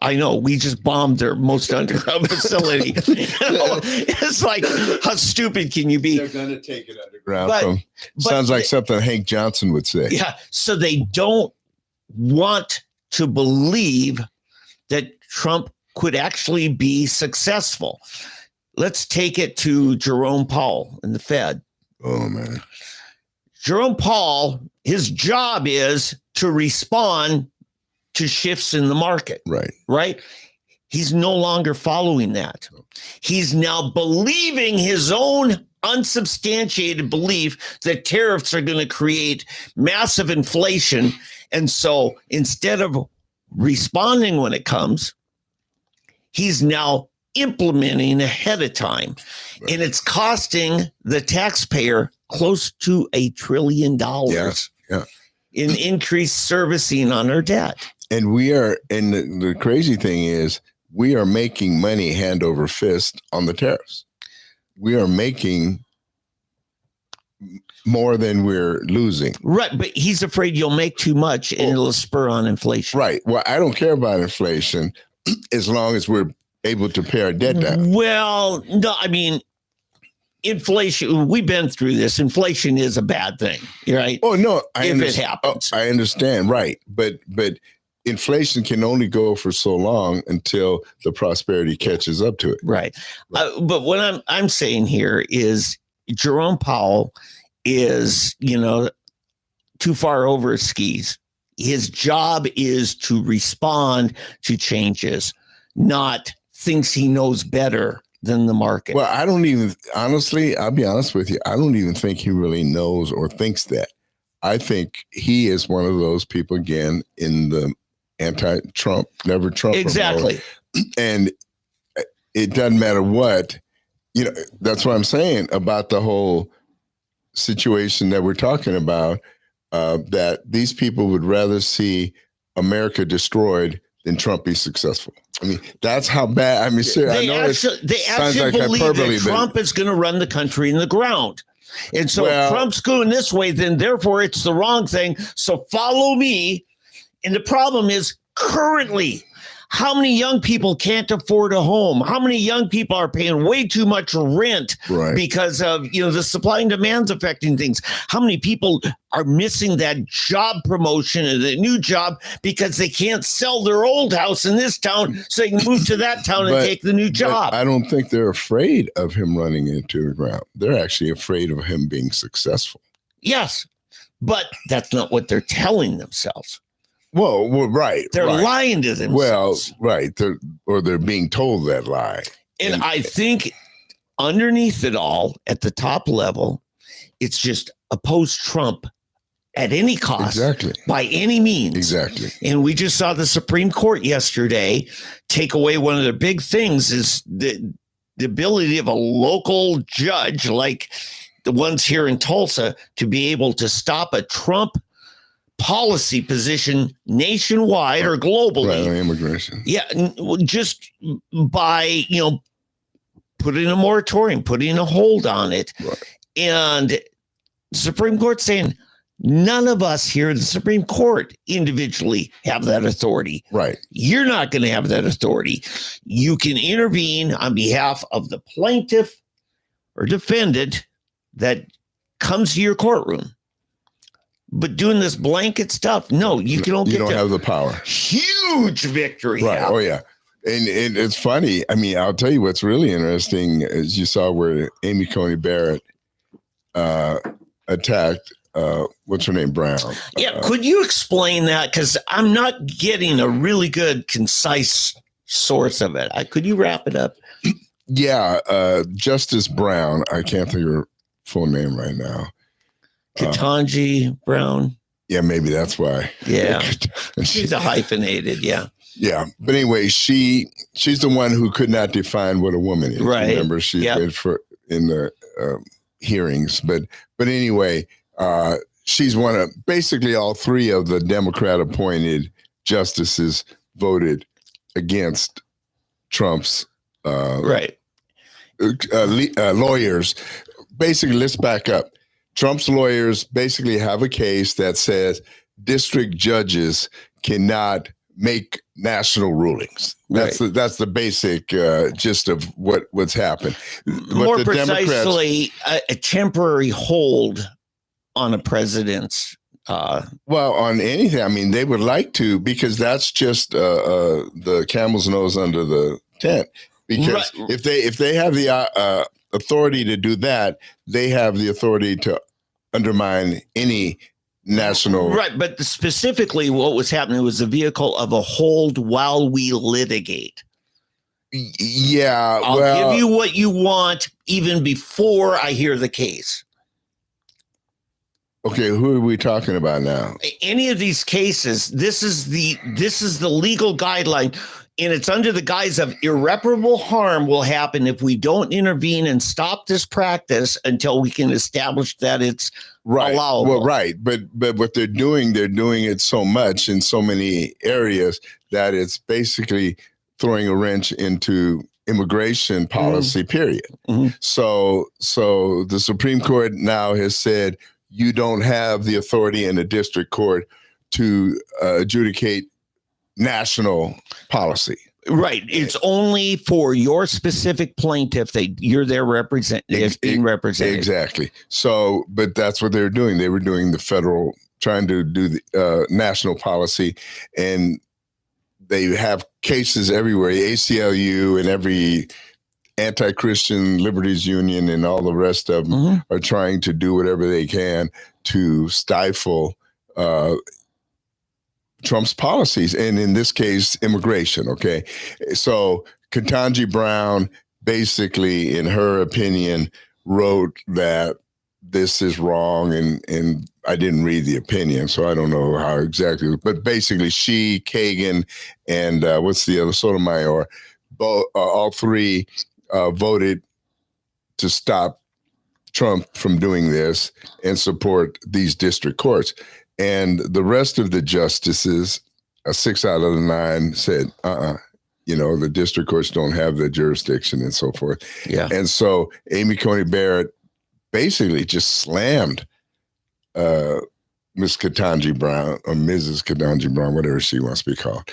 I know. We just bombed their most underground facility. It's like, how stupid can you be? They're going to take it underground. Sounds like something Hank Johnson would say. Yeah. So they don't want to believe that Trump could actually be successful. Let's take it to Jerome Powell in the Fed. Oh, man. Jerome Powell, his job is to respond to shifts in the market. Right? He's no longer following that. He's now believing his own unsubstantiated belief that tariffs are going to create massive inflation. And so instead of responding when it comes, he's now implementing ahead of time. Right. And it's costing the taxpayer close to $1 trillion in increased servicing on our debt. And the crazy thing is, we are making money hand over fist on the tariffs. We are making more than we're losing. Right. But he's afraid you'll make too much and it'll spur on inflation. Right. Well, I don't care about inflation as long as we're able to pay our debt down. Well, no, I mean, inflation, we've been through this. Inflation is a bad thing, right? Oh, no. It happens. I understand. Right. But inflation can only go for so long until the prosperity catches up to it. Right. But what I'm saying here is Jerome Powell is, too far over his skis. His job is to respond to changes, not thinks he knows better than the market. Well, I don't even, honestly, I'll be honest with you, I don't even think he really knows or thinks that. I think he is one of those people, again, in the anti-Trump, never Trump. Exactly. And it doesn't matter what, that's what I'm saying about the whole situation that we're talking about, that these people would rather see America destroyed than Trump be successful. I mean, that's how bad. I mean, they actually believe that Trump is going to run the country in the ground. And so if Trump's going this way, then therefore it's the wrong thing. So follow me. And the problem is currently, how many young people can't afford a home? How many young people are paying way too much rent because of, the supply and demand's affecting things? How many people are missing that job promotion and the new job because they can't sell their old house in this town so they can move to that town and take the new job? I don't think they're afraid of him running into the ground. They're actually afraid of him being successful. Yes, but that's not what they're telling themselves. Well, right. They're lying to themselves. Well, right. They're being told that lie. And I think underneath it all, at the top level, it's just oppose Trump at any cost. Exactly. By any means. Exactly. And we just saw the Supreme Court yesterday take away one of their big things is the ability of a local judge like the ones here in Tulsa to be able to stop a Trump policy position nationwide or globally. Right, immigration. Yeah, just by, putting a moratorium, putting a hold on it. Right. And the Supreme Court saying none of us here at the Supreme Court individually have that authority. Right. You're not going to have that authority. You can intervene on behalf of the plaintiff or defendant that comes to your courtroom. But doing this blanket stuff, no, you don't have the power. Huge victory. Right. Oh, yeah. And it's funny. I mean, I'll tell you what's really interesting is you saw where Amy Coney Barrett attacked, what's her name, Brown. Yeah. Could you explain that? Because I'm not getting a really good, concise source of it. Could you wrap it up? Yeah. Justice Brown. I can't think of her full name right now. Ketanji Brown. Yeah, maybe that's why. Yeah. She's a hyphenated. Yeah. Yeah, but anyway, she's the one who could not define what a woman is. Right. Remember, she went for in the hearings, but anyway, she's one of basically all three of the Democrat-appointed justices voted against Trump's lawyers. Basically, let's back up. Trump's lawyers basically have a case that says district judges cannot make national rulings. That's the basic gist of what's happened. More precisely, a temporary hold on a president's. Well, on anything. I mean, they would like to, because that's just the camel's nose under the tent. Because if they have the authority to do that, they have the authority to undermine any national. Right, but specifically what was happening was the vehicle of a hold while we litigate. Yeah, I'll give you what you want even before I hear the case. Okay, who are we talking about now? Any of these cases, this is the legal guideline, and it's under the guise of irreparable harm will happen if we don't intervene and stop this practice until we can establish that it's allowable. Well, right, but what they're doing it so much in so many areas that it's basically throwing a wrench into immigration policy. Period. Mm-hmm. So the Supreme Court now has said, you don't have the authority in a district court to adjudicate national policy. Right. It's only for your specific plaintiff that you're there being represented. Exactly. So, but that's what they were doing. They were doing the federal, trying to do the national policy, and they have cases everywhere. The ACLU and every anti-Christian liberties union and all the rest of them are trying to do whatever they can to stifle Trump's policies, and in this case, immigration. Okay, so Ketanji Brown basically, in her opinion, wrote that this is wrong, and I didn't read the opinion, so I don't know how exactly, but basically she, Kagan, and what's the other, Sotomayor, all three voted to stop Trump from doing this and support these district courts. And the rest of the justices, 6 out of the 9, said, the district courts don't have the jurisdiction and so forth. Yeah. And so Amy Coney Barrett basically just slammed Miss Ketanji Brown, or Mrs. Ketanji Brown, whatever she wants to be called.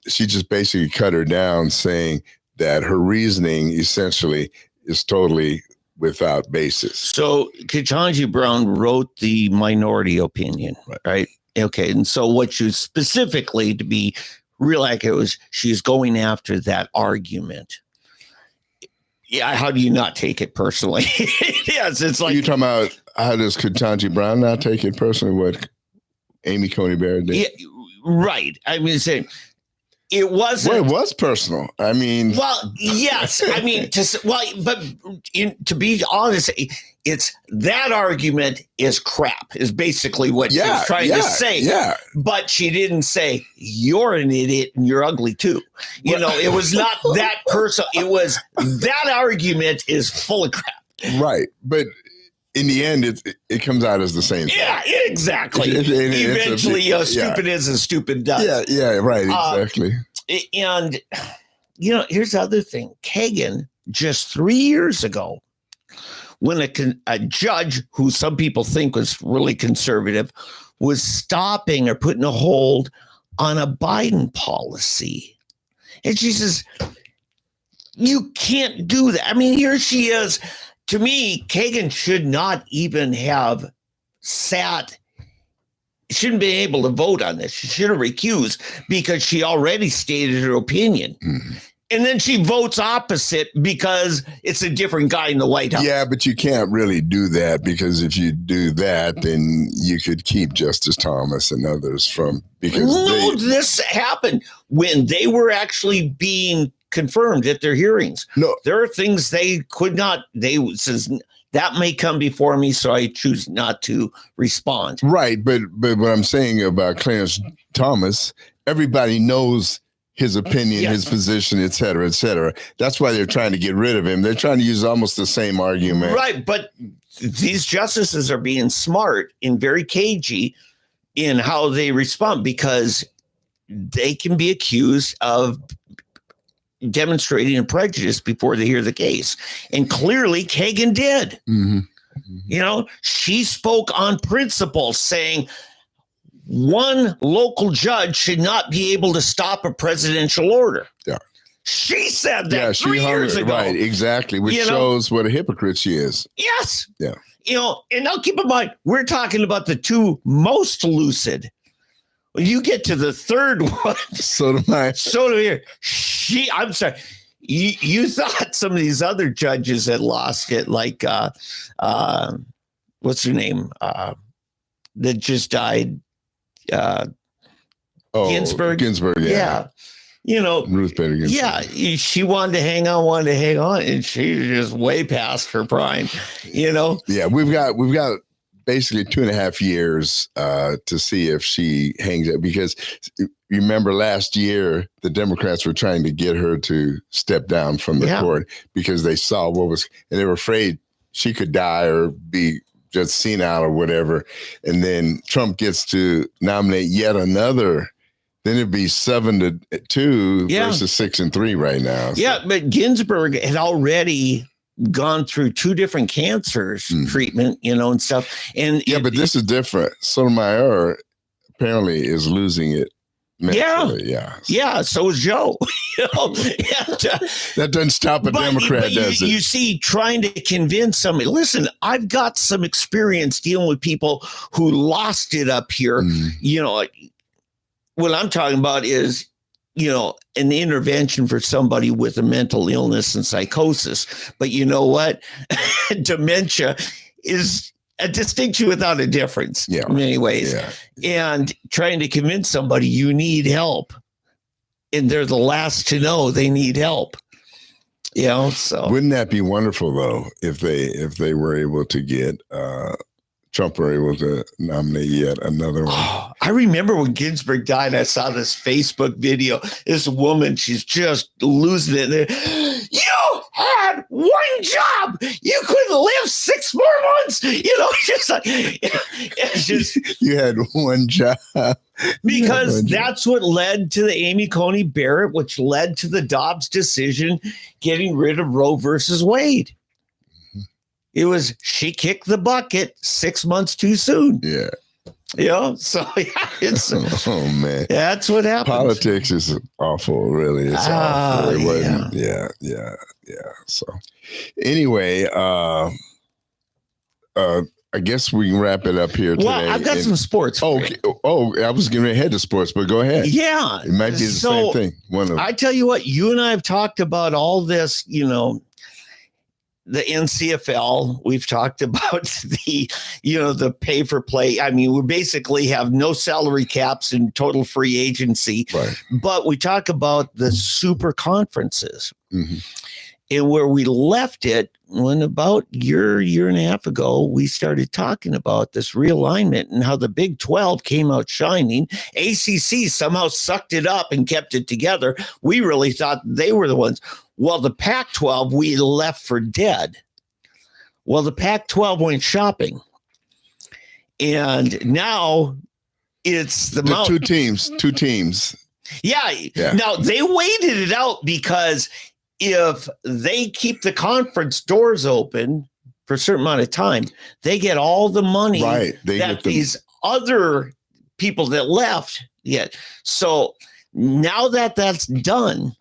She just basically cut her down, saying that her reasoning essentially is totally without basis. So Ketanji Brown wrote the minority opinion, right? Okay. And so what you specifically, to be real accurate, was she's going after that argument. Yeah. How do you not take it personally? Yes. It's like, you're talking about how does Ketanji Brown not take it personally, what Amy Coney Barrett did? Yeah, right. I mean, saying it wasn't. Well, it was personal. I mean, well, yes. I mean, to be honest, it's that argument is crap, is basically what she was trying to say. Yeah. But she didn't say you're an idiot and you're ugly too. It was not that personal. It was that argument is full of crap. Right. But in the end, it comes out as the same thing. Yeah, exactly. Eventually, stupid is as stupid does. Yeah, right, exactly. And, here's the other thing. Kagan, just 3 years ago, when a judge who some people think was really conservative was stopping or putting a hold on a Biden policy. And she says, you can't do that. I mean, here she is. To me, Kagan should not even have shouldn't be able to vote on this. She should have recused because she already stated her opinion. Mm-hmm. And then she votes opposite because it's a different guy in the White House. Yeah, but you can't really do that, because if you do that, then you could keep Justice Thomas and others from, because this happened when they were actually being confirmed at their hearings. No, there are things they could not. They says that may come before me, so I choose not to respond. Right, but what I'm saying about Clarence Thomas everybody knows his opinion, Yes. his position, et cetera, et cetera. That's why they're trying to get rid of him. They're trying to use almost the same argument. Right. But these justices are being smart and very cagey in how they respond, because they can be accused of demonstrating a prejudice before they hear the case. And clearly Kagan did. Mm-hmm. You know, she spoke on principle, saying one local judge should not be able to stop a presidential order. Yeah. She said that Yeah, 3 years ago. Right, exactly. Which shows what a hypocrite she is. Yes. Yeah. You know, and now keep in mind, we're talking about the two most lucid. When you get to the third one, Sotomayor. I'm sorry. You thought some of these other judges had lost it, like what's her name? That just died. Ginsburg. Ginsburg, Yeah. You know, Ruth Bader Ginsburg. Yeah, she wanted to hang on, and she's just way past her prime, you know? Yeah, we've got basically 2.5 years to see if she hangs it, because you remember last year the Democrats were trying to get her to step down from the court because they saw and they were afraid she could die or be just senile or whatever. And then Trump gets to nominate yet another. Then it'd be 7-2 versus 6-3 right now. So. Yeah, but Ginsburg had already gone through 2 different cancers treatment, you know, and stuff. And but this is different. Sotomayor apparently is losing it mentally. Yeah. So is Joe. You know? That doesn't stop a Democrat, does it? You see, trying to convince somebody, listen, I've got some experience dealing with people who lost it up here. You know, what I'm talking about is, you know, an intervention for somebody with a mental illness and psychosis. But you know what? Dementia is a distinction without a difference in many ways. Yeah. And trying to convince somebody you need help, and they're the last to know they need help. You know, so wouldn't that be wonderful though, if they were able to get Trump were able to nominate yet another one. Oh, I remember when Ginsburg died, I saw this Facebook video. This woman, she's just losing it. You had one job. You couldn't live 6 more months. You know, just like, it's just. You had one job. Because that's what led to the Amy Coney Barrett, which led to the Dobbs decision, getting rid of Roe versus Wade. It was, she kicked the bucket 6 months too soon. Yeah. You know, so it's oh man, that's what happens. Politics is awful, really. It's awful. It wasn't, yeah. So anyway, I guess we can wrap it up here today. Well, I've got some sports. I was getting ahead to sports, but go ahead. Yeah, it might be the same thing. I tell you what, you and I have talked about all this, you know. The NCFL, we've talked about the pay for play. I mean, we basically have no salary caps and total free agency, right. But we talk about the super conferences. And where we left it, when about year and a half ago, we started talking about this realignment and how the Big 12 came out shining. ACC somehow sucked it up and kept it together. We really thought they were the ones. Well, the Pac-12, we left for dead. Well, the Pac-12 went shopping. And now it's the two teams. Yeah. Now, they waited it out because if they keep the conference doors open for a certain amount of time, they get all the money that these other people that left get. So now that that's done,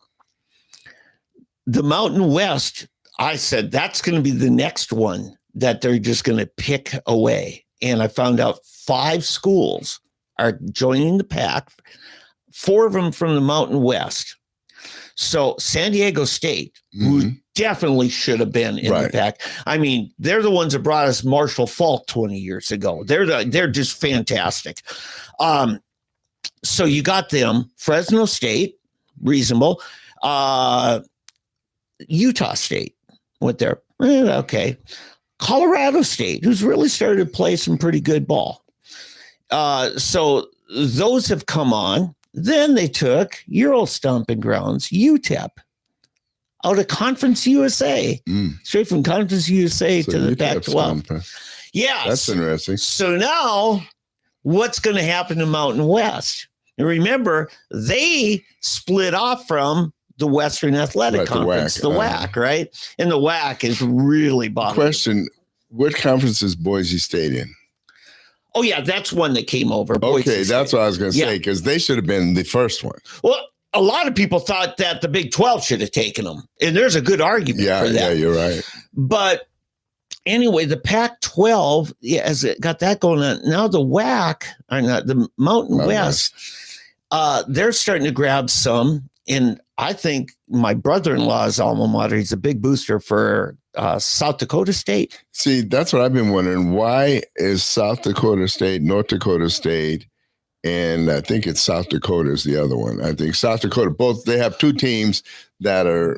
the Mountain West, I said, that's going to be the next one that they're just going to pick away. And I found out 5 schools are joining the pack, 4 of them from the Mountain West. So San Diego State, who definitely should have been in the pack. I mean, they're the ones that brought us Marshall Faulk 20 years ago. They're just fantastic. So you got them. Fresno State, reasonable. Utah State went there. Okay. Colorado State, who's really started to play some pretty good ball. So those have come on. Then they took your old stomping grounds, UTEP, out of Conference USA, straight from Conference USA to the Pac-12. Yeah. That's interesting. So now what's going to happen to Mountain West? And remember, they split off from the Western Athletic Conference, the WAC, right? And the WAC is really bothering. Question, what conference is Boise State in? Oh, yeah, that's one that came over. Okay, that's what I was going to say, because they should have been the first one. Well, a lot of people thought that the Big 12 should have taken them. And there's a good argument for that. Yeah, you're right. But anyway, the Pac-12, as it got that going on, now the WAC, or not, the Mountain West, they're starting to grab some. And I think my brother-in-law's alma mater, he's a big booster for South Dakota State. See, that's what I've been wondering. Why is South Dakota State, North Dakota State, and I think it's South Dakota is the other one. I think South Dakota, both, they have two teams that are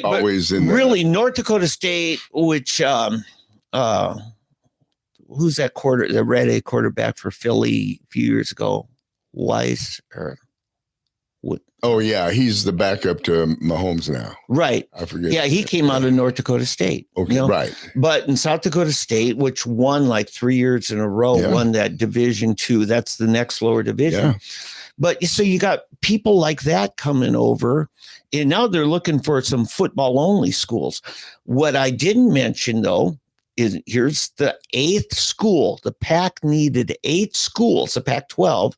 always in there. Really, North Dakota State, which who's that the Red A quarterback for Philly a few years ago? Weiss or what? Oh, yeah. He's the backup to Mahomes now. Right. I forget. Yeah, he came out of North Dakota State. Okay, right. But in South Dakota State, which won like 3 years in a row, won that Division II. That's the next lower division. Yeah. But so you got people like that coming over, and now they're looking for some football-only schools. What I didn't mention, though, is here's the 8th school. The Pac needed 8 schools, the Pac-12,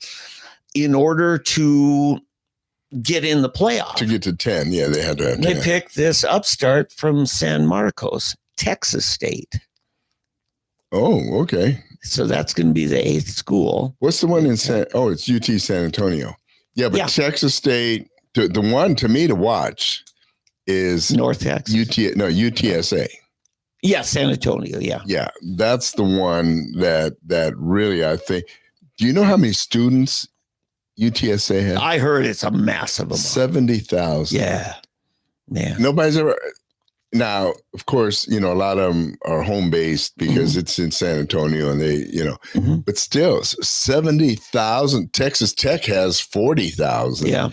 in order to get in the playoff. To get to 10, yeah, they had to have 10. They picked this upstart from San Marcos, Texas State. Oh, okay. So that's going to be the 8th school. What's the one in it's UT San Antonio. Yeah, but Texas State, the one to me to watch is North Texas. UTSA. Yeah, San Antonio, yeah. Yeah, that's the one that really, I think, do you know how many students UTSA has? I heard it's a massive amount. 70,000. Yeah. Man. Nobody's ever. Now, of course, a lot of them are home based because it's in San Antonio and they, but still 70,000. Texas Tech has 40,000. Yeah.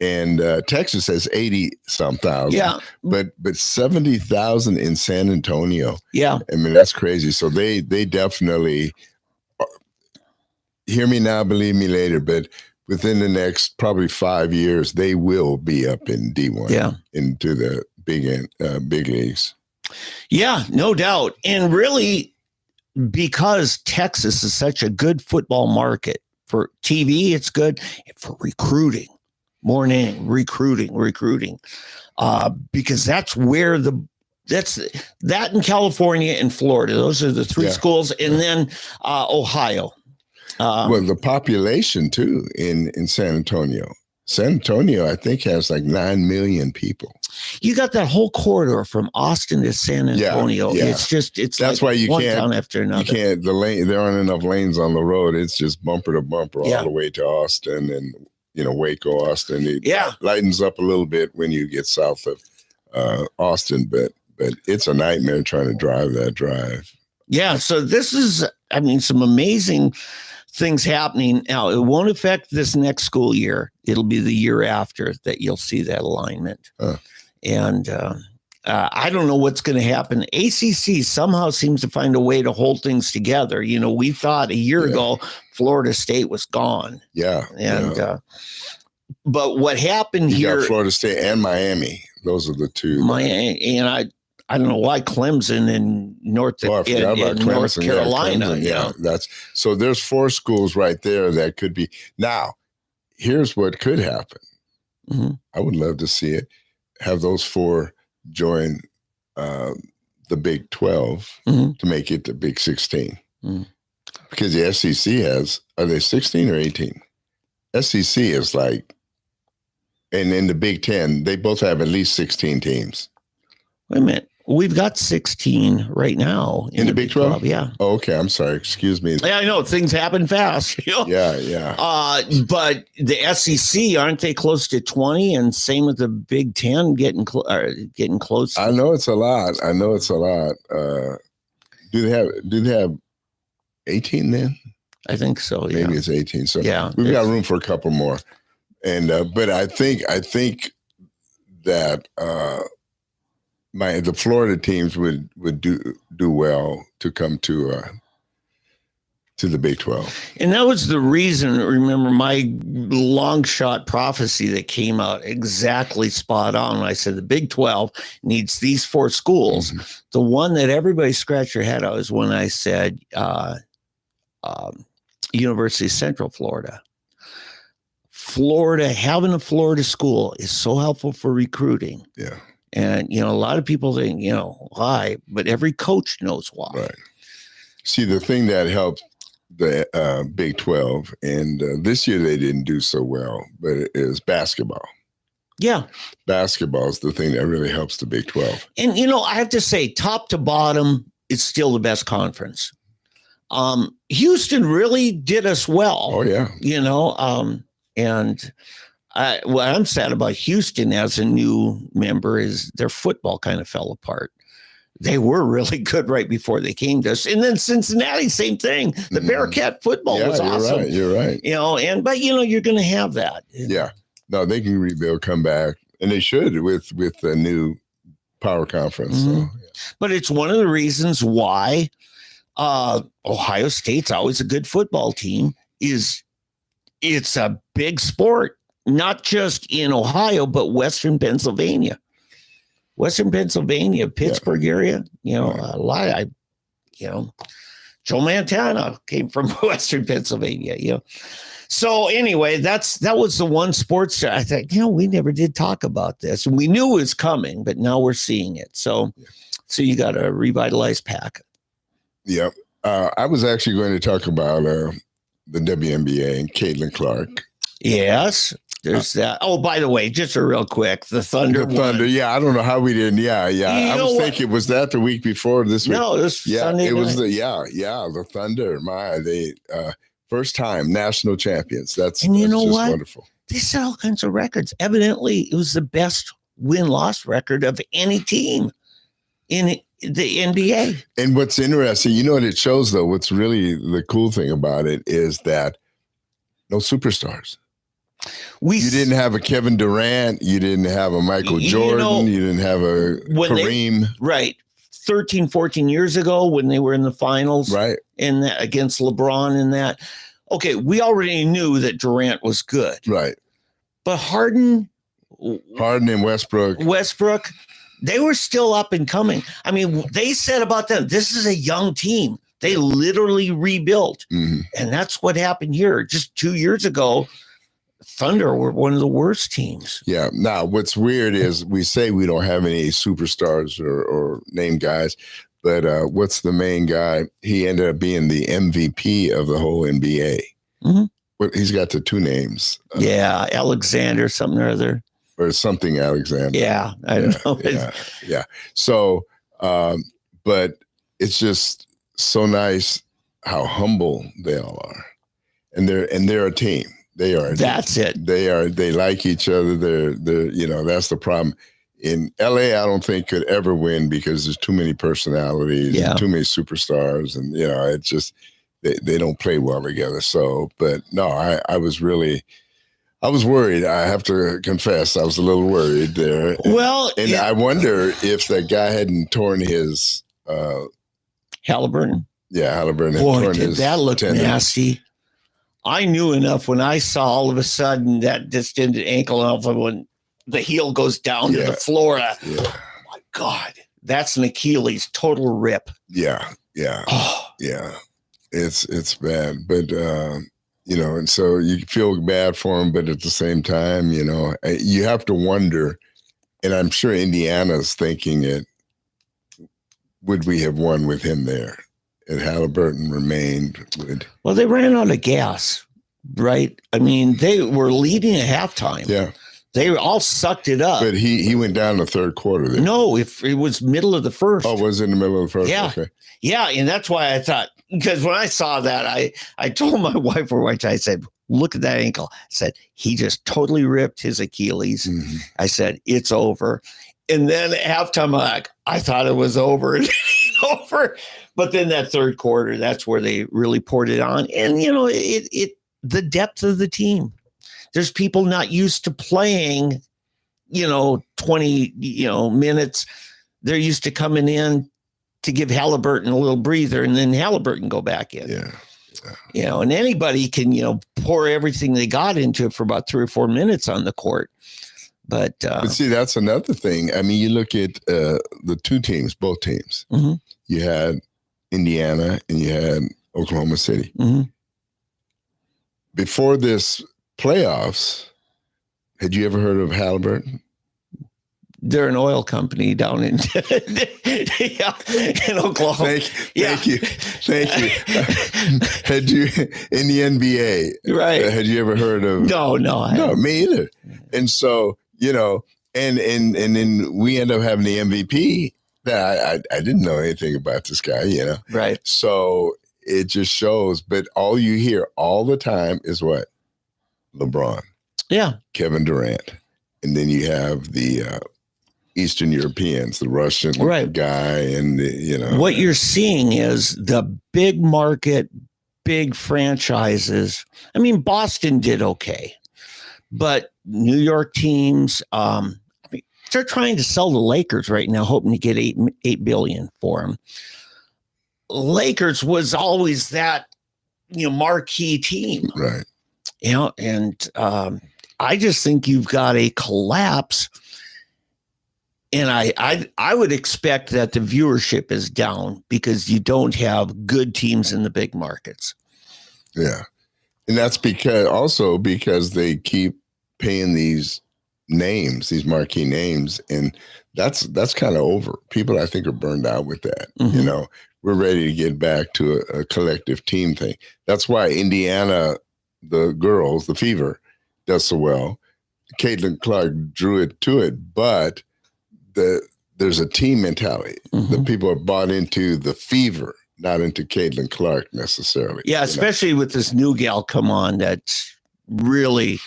And Texas has 80-some thousand. Yeah. But 70,000 in San Antonio. Yeah. I mean, that's crazy. So they definitely, hear me now, believe me later, but within the next probably 5 years, they will be up in D1 into the big leagues. Yeah, no doubt. And really, because Texas is such a good football market for TV, it's good for recruiting. Recruiting. Because that's where that in California and Florida. Those are the 3 schools. And then Ohio. Well, the population too in San Antonio. San Antonio, I think, has like 9 million people. You got that whole corridor from Austin to San Antonio. Yeah. It's that's like why you one can't, town after another. You can't. There aren't enough lanes on the road. It's just bumper to bumper all the way to Austin and Waco, Austin. It lightens up a little bit when you get south of Austin, but it's a nightmare trying to drive that drive. Yeah. So this is, some amazing things happening now. It won't affect this next school year. It'll be the year after that you'll see that alignment. And I don't know what's going to happen. ACC somehow seems to find a way to hold things together. We thought a year ago Florida State was gone. Yeah. And but what happened here? Got Florida State and Miami. Those are the two. Miami, and I don't know why Clemson and North Carolina. Yeah, so there's 4 schools right there that could be. Now, here's what could happen. I would love to see it. Have those 4 join the Big 12 to make it the Big 16. Because the SEC are they 16 or 18? SEC is like, and in the Big 10, they both have at least 16 teams. Wait a minute. We've got 16 right now in the Big 12. Yeah. Oh, okay. I'm sorry. Excuse me. Yeah, I know things happen fast. Yeah. But the SEC, aren't they close to 20? And same with the Big 10 getting close. I know it's a lot. Do they have 18 then? I think so. Yeah. Maybe it's 18. So yeah, we've got room for a couple more. And but I think that the Florida teams would do well to come to the Big 12. And that was the reason, remember, my long shot prophecy that came out exactly spot on. I said the Big 12 needs these 4 schools. Mm-hmm. The one that everybody scratched their head on was when I said University of Central Florida. Florida, having a Florida school is so helpful for recruiting. Yeah. And, a lot of people think, why? But every coach knows why. Right. See, the thing that helped the Big 12, and this year they didn't do so well, but it is basketball. Yeah. Basketball is the thing that really helps the Big 12. And, I have to say, top to bottom, it's still the best conference. Houston really did us well. Oh, yeah. And what I'm sad about Houston as a new member is their football kind of fell apart. They were really good right before they came to us. And then Cincinnati, same thing. The Bearcat football was awesome. You're right. But you're going to have that. Yeah. No, they can rebuild, come back, and they should with the new power conference. Mm-hmm. So, yeah. But it's one of the reasons why Ohio State's always a good football team is it's a big sport, not just in Ohio, but Western Pennsylvania. Pittsburgh area, a lot. Joe Montana came from Western Pennsylvania, So anyway, that was the one sports I thought, we never did talk about this. We knew it was coming, but now we're seeing it. So you got a revitalized pack. Yep. I was actually going to talk about the WNBA and Caitlin Clark. Yes. There's that. Oh, by the way, just a real quick, the Thunder. Yeah, I don't know how we didn't. Yeah. I was thinking, was that the week before this week? No, it was Sunday night. Was the Thunder. They first time national champions. That's just wonderful. They set all kinds of records. Evidently, it was the best win-loss record of any team in the NBA. And what's interesting, what it shows though, what's really the cool thing about it is that no superstars. You didn't have a Kevin Durant. You didn't have a Michael Jordan. You didn't have a Kareem. Right. 13, 14 years ago when they were in the finals. Right. And against LeBron and that. Okay, we already knew that Durant was good. Right. But Harden and Westbrook, they were still up and coming. I mean, they said about them, this is a young team. They literally rebuilt. Mm-hmm. And that's what happened here. Just 2 years ago, Thunder were one of the worst teams. Yeah. Now, what's weird is we say we don't have any superstars or name guys, but what's the main guy? He ended up being the MVP of the whole NBA. Mm-hmm. But he's got the 2 names. Alexander, something or other. Or something Alexander. Yeah, I don't know. Yeah. So, but it's just so nice how humble they all are. And they're a team. They are. That's it. They like each other. They're that's the problem. In LA, I don't think could ever win because there's too many personalities, and too many superstars, and it's just they don't play well together. So, but no, I was worried. I have to confess, I was a little worried there. Well, and I wonder if that guy hadn't torn his Halliburton. Yeah, Halliburton. Boy, did that look tendon. Nasty. I knew enough when I saw all of a sudden that distended ankle alpha when the heel goes down to the floor. Oh my God, that's an Achilles total rip. Yeah. Yeah. It's bad, but and so you feel bad for him, but at the same time, you have to wonder, and I'm sure Indiana's thinking it, would we have won with him there? And Halliburton remained with. Well, they ran out of gas, right? I mean, they were leading at halftime. Yeah. They all sucked it up. But he went down the third quarter there. No, if it was middle of the first. Oh, was it in the middle of the first? Yeah. Okay. Yeah, and that's why I thought, because when I saw that, I told my wife, I said, look at that ankle. I said, he just totally ripped his Achilles. Mm-hmm. I said, it's over. And then at halftime, I thought it was over. Over. But then that third quarter, that's where they really poured it on. And, the depth of the team. There's people not used to playing, 20, minutes. They're used to coming in to give Halliburton a little breather, and then Halliburton go back in. Yeah. And anybody can, pour everything they got into it for about 3 or 4 minutes on the court. But see, that's another thing. I mean, you look at the two teams, both teams. Mm-hmm. You had Indiana and you had Oklahoma City. Mm-hmm. Before this playoffs, had you ever heard of Halliburton? They're an oil company down in Oklahoma. Thank you. Had you in the NBA? Right. Had you ever heard of? No, me either. And so, and then we end up having the MVP. That I didn't know anything about this guy, Right. So it just shows. But all you hear all the time is what? LeBron. Yeah. Kevin Durant. And then you have the Eastern Europeans, the Russian guy, and what you're seeing is the big market, big franchises. I mean, Boston did okay, but New York teams, they're trying to sell the Lakers right now, hoping to get $8 billion for them. Lakers was always that marquee team, right? And I just think you've got a collapse. And I would expect that the viewership is down because you don't have good teams in the big markets. Yeah. And that's because they keep paying these names, these marquee names. And that's kind of over. People, I think, are burned out with that. Mm-hmm. We're ready to get back to a collective team thing. That's why Indiana, the girls, the Fever, does so well. Caitlin Clark drew it to it, but there's a team mentality. Mm-hmm. The people are bought into the Fever, not into Caitlin Clark necessarily. Yeah, especially with this new gal come on that's really,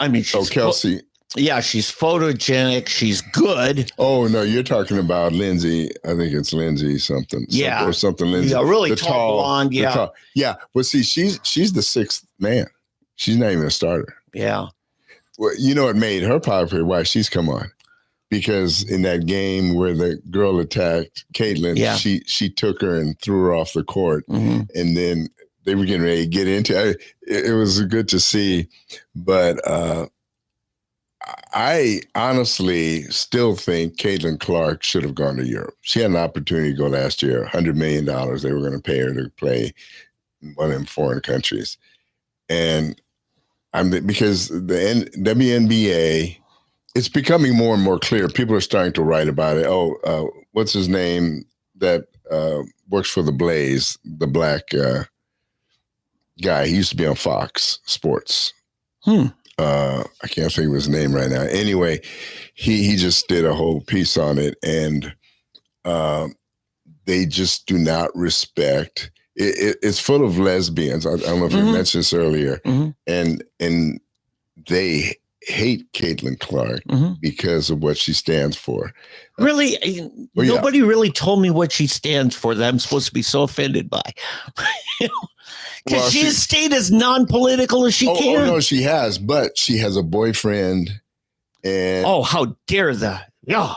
I mean, she's Kelsey. She's photogenic. She's good. Oh, no, you're talking about Lindsay. I think it's Lindsay something. Yeah. Or something Lindsay. Yeah, really tall, blonde. Yeah. Yeah. Well, see, she's the sixth man. She's not even a starter. Yeah. Well, it made her popular. Why she's come on. Because in that game where the girl attacked Caitlin, she took her and threw her off the court. Mm-hmm. And then they were getting ready to get into it. It was good to see. But I honestly still think Caitlin Clark should have gone to Europe. She had an opportunity to go last year, $100 million they were going to pay her to play in one of them foreign countries. And because the WNBA, it's becoming more and more clear. People are starting to write about it. What's his name that works for the Blaze, the black guy? He used to be on Fox Sports. I can't think of his name right now. Anyway, he just did a whole piece on it, and they just do not respect. It's full of lesbians. I don't know if you mentioned this earlier, and they hate Caitlin Clark because of what she stands for. Really? Nobody really told me what she stands for that I'm supposed to be so offended by. Because she has stayed as non-political as she can. Oh, no, she has, but she has a boyfriend. And how dare that? Yeah.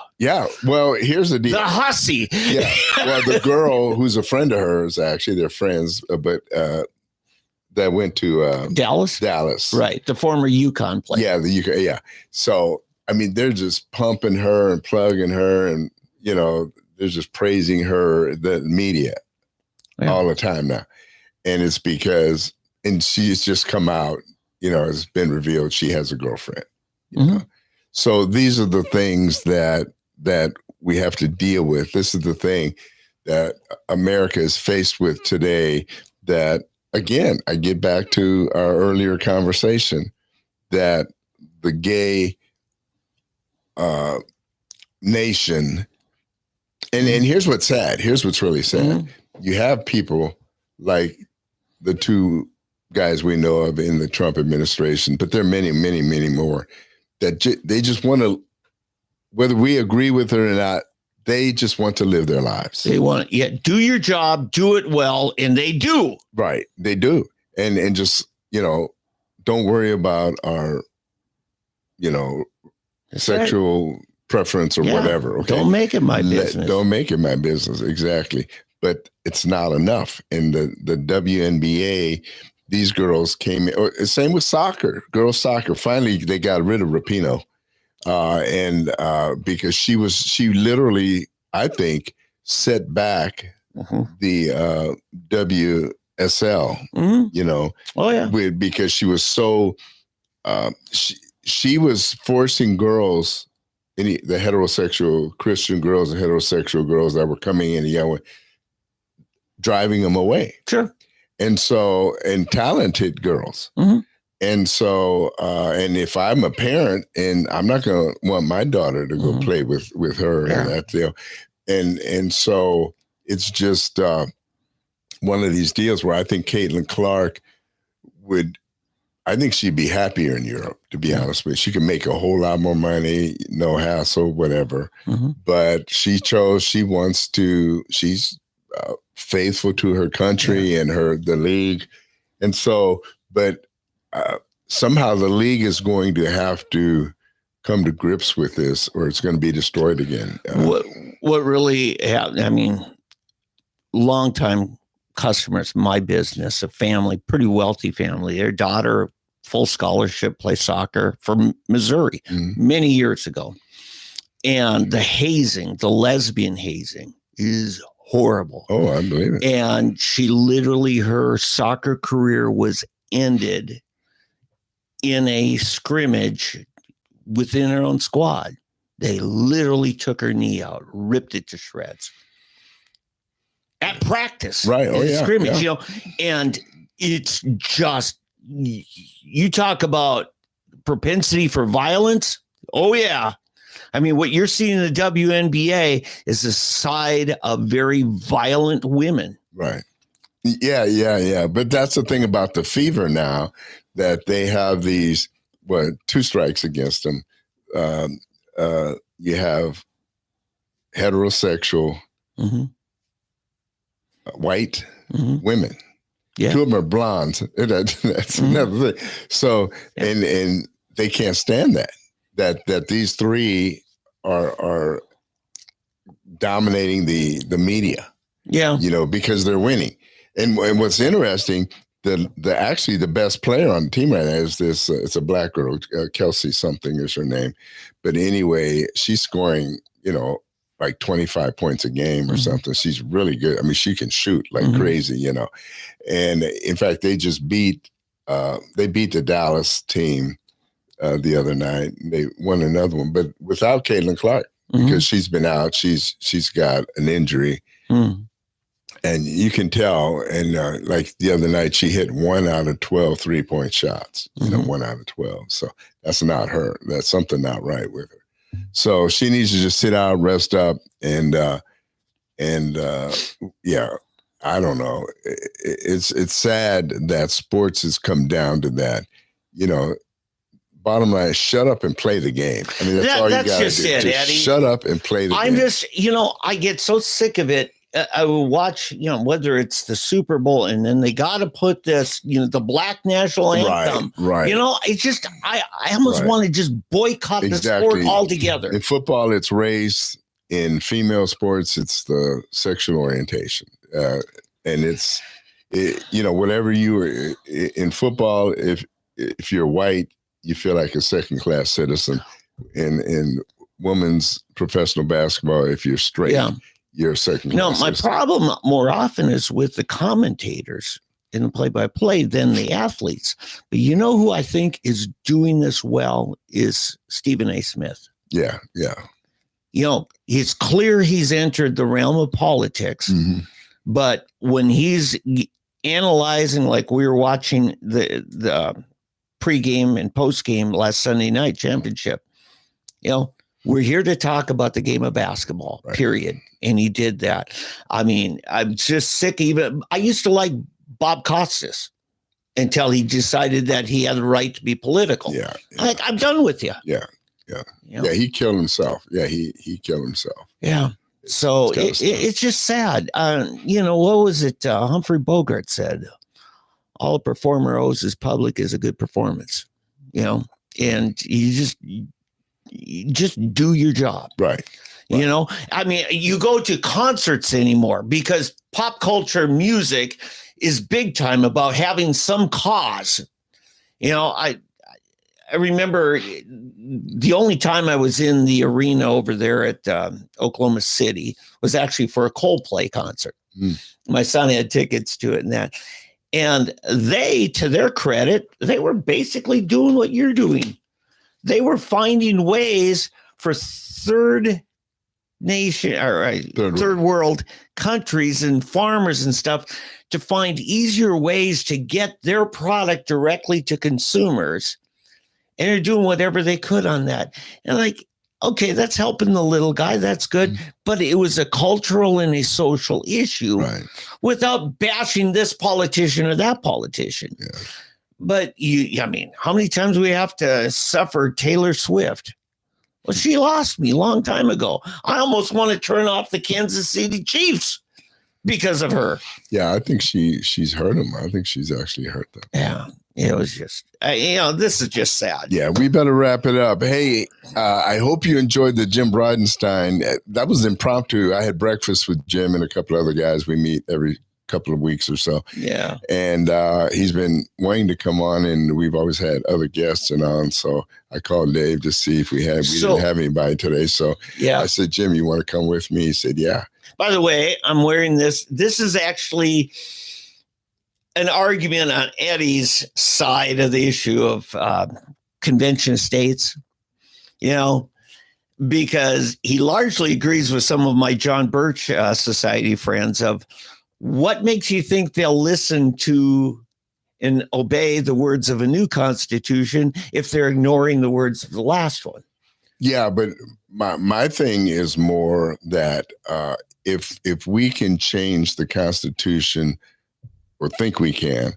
Well, here's the deal. The hussy. Yeah. Well, the girl who's a friend of hers, actually, they're friends, but that went to Dallas. Right. The former UConn player. Yeah, the UConn. Yeah. So, I mean, they're just pumping her and plugging her, and, they're just praising her, the media, all the time now. And it's because, and she's just come out, it's been revealed she has a girlfriend. So these are the things that we have to deal with. This is the thing that America is faced with today that, again, I get back to our earlier conversation that the gay nation, and here's what's sad. Here's what's really sad. You have people like the two guys we know of in the Trump administration, but there are many, many, many more that they just want to, whether we agree with it or not, they just want to live their lives. They want do your job, do it well, and they do. Right, they do, and just don't worry about our, That's sexual preference or whatever. Okay. Don't make it my business. Don't make it my business. Exactly. But it's not enough. In the WNBA, these girls came in, or same with soccer, girls soccer. Finally, they got rid of Rapinoe. And because she literally, I think, set back the WSL, Oh, yeah. because she was so, she was forcing girls, the heterosexual Christian girls and heterosexual girls that were coming in, driving them away. Sure. And so, and talented girls. And so, and if I'm a parent and I'm not going to want my daughter to go play with her and that deal. And so it's just one of these deals where I think Caitlin Clark I think she'd be happier in Europe, to be honest with you. She could make a whole lot more money, no hassle, whatever. But she's faithful to her country and the league. And so, but somehow the league is going to have to come to grips with this, or it's going to be destroyed again. What really happened, I mean, longtime customers, my business, a family, pretty wealthy family, their daughter, full scholarship, play soccer for Missouri many years ago. And the hazing, the lesbian hazing is horrible. Oh, I believe it. And she literally, her soccer career was ended in a scrimmage within her own squad. They literally took her knee out, ripped it to shreds at practice. Right. Oh, yeah. Scrimmage, and it's just, you talk about propensity for violence. Oh, yeah. I mean, what you're seeing in the WNBA is a side of very violent women. Right. Yeah. But that's the thing about the Fever now, that they have these, 2 strikes against them. You have heterosexual white women. Yeah. 2 of them are blondes. That's another thing. So, and they can't stand that these 3 are dominating the media. Yeah. Because they're winning. And what's interesting, actually the best player on the team right now is this. It's a black girl, Kelsey something is her name, but anyway, she's scoring, like 25 points a game or something. She's really good. I mean, she can shoot like crazy, And in fact, they just beat the Dallas team the other night. They won another one, but without Caitlin Clark, because she's been out. She's got an injury. And you can tell, and like the other night, she hit 1 out of 12 3-point shots, 1 out of 12. So that's not her. That's something not right with her. So she needs to just sit out, rest up, and I don't know. It's sad that sports has come down to that. Bottom line, shut up and play the game. I mean, that's all you got to do. Just Eddie. Shut up and play the game. I get so sick of it. I will watch, whether it's the Super Bowl, and then they got to put this, the Black national anthem. Right. It's just, I almost want to just boycott the sport altogether. In football, it's race. In female sports, it's the sexual orientation. And it's, whatever you are in football, if you're white, you feel like a second-class citizen. In women's professional basketball, if you're straight, you're a second-class my citizen. problem more often is with the commentators in the play-by-play than the athletes. But who I think is doing this well is Stephen A. Smith. Yeah. It's clear he's entered the realm of politics, but when he's analyzing, like we were watching the pregame and postgame last Sunday night championship, we're here to talk about the game of basketball, period. And he did that. I mean, I'm just sick. I used to like Bob Costas until he decided that he had the right to be political. Yeah. I'm done with you. Yeah. He killed himself. Yeah, he killed himself. Yeah. So it's just sad. What was it? Humphrey Bogart said, all a performer owes his public is a good performance, and you just do your job. Right. I mean, you go to concerts anymore because pop culture music is big time about having some cause. I remember the only time I was in the arena over there at Oklahoma City was actually for a Coldplay concert. My son had tickets to it and that. And they, to their credit, they were basically doing what you're doing. They were finding ways for third world countries and farmers and stuff to find easier ways to get their product directly to consumers. And they're doing whatever they could on that. And okay, that's helping the little guy. That's good. But it was a cultural and a social issue without bashing this politician or that politician. Yeah. But I mean, how many times do we have to suffer Taylor Swift? Well, she lost me a long time ago. I almost want to turn off the Kansas City Chiefs because of her. Yeah, I think she's hurt them. I think she's actually hurt them. Yeah. It was just, this is just sad. Yeah, we better wrap it up. Hey, I hope you enjoyed the Jim Bridenstine. That was impromptu. I had breakfast with Jim and a couple other guys. We meet every couple of weeks or so. Yeah. And he's been wanting to come on, and we've always had other guests on. So I called Dave to see if we didn't have anybody today. So yeah, I said, Jim, you want to come with me? He said, yeah. By the way, I'm wearing this. This is actually an argument on Eddie's side of the issue of convention estates, because he largely agrees with some of my John Birch Society friends of what makes you think they'll listen to and obey the words of a new constitution if they're ignoring the words of the last one. Yeah, but my thing is more that if we can change the Constitution or think we can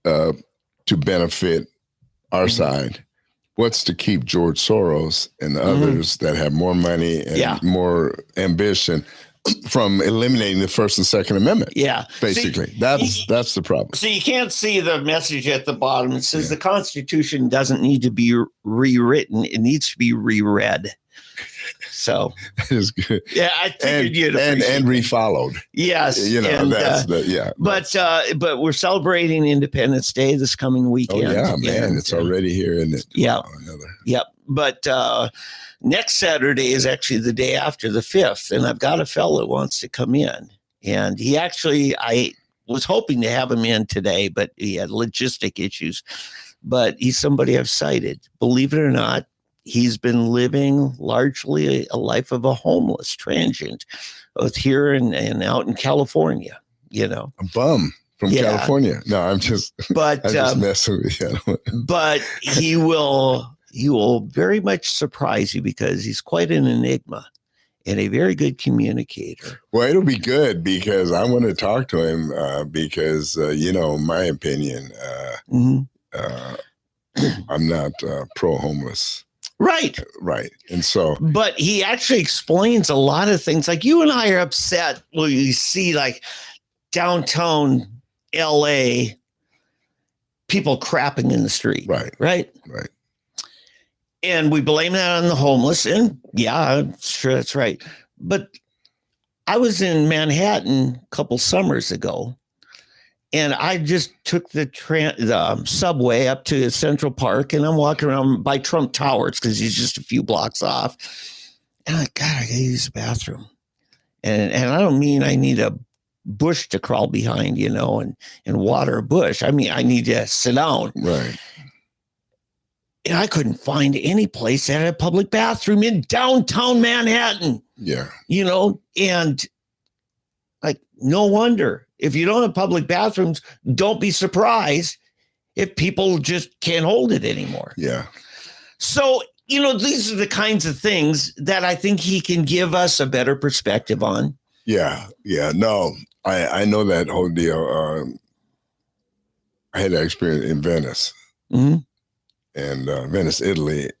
to benefit our side, what's to keep George Soros and the others that have more money and more ambition from eliminating the First and Second Amendment? Yeah. Basically, that's the problem. So you can't see the message at the bottom. It says the Constitution doesn't need to be rewritten. It needs to be reread. So that is good. Yeah, I figured you'd appreciate and refollowed. Yes. But we're celebrating Independence Day this coming weekend. Oh yeah, man. It's already here, isn't it? Yeah. Yep. But next Saturday is actually the day after the 5th. And I've got a fellow that wants to come in. And I was hoping to have him in today, but he had logistic issues. But he's somebody I've cited. Believe it or not, he's been living largely a life of a homeless transient, both here and out in California, A bum from California. No, I'm just messing with you. But he will very much surprise you because he's quite an enigma and a very good communicator. Well, it'll be good because I want to talk to him because, my opinion, I'm not pro-homeless. Right. And so. But he actually explains a lot of things. Like you and I are upset when you see like downtown LA people crapping in the street. Right. And we blame that on the homeless. And yeah, I'm sure that's right. But I was in Manhattan a couple summers ago. And I just took the subway up to Central Park, and I'm walking around by Trump Towers because he's just a few blocks off. And I gotta use the bathroom. And I don't mean I need a bush to crawl behind, and water a bush. I mean, I need to sit down. Right. And I couldn't find any place that had a public bathroom in downtown Manhattan. Yeah. And no wonder. If you don't have public bathrooms, don't be surprised if people just can't hold it anymore. Yeah. So, these are the kinds of things that I think he can give us a better perspective on. Yeah. No, I know that whole deal. I had that experience in Venice. Mm-hmm. And Venice, Italy.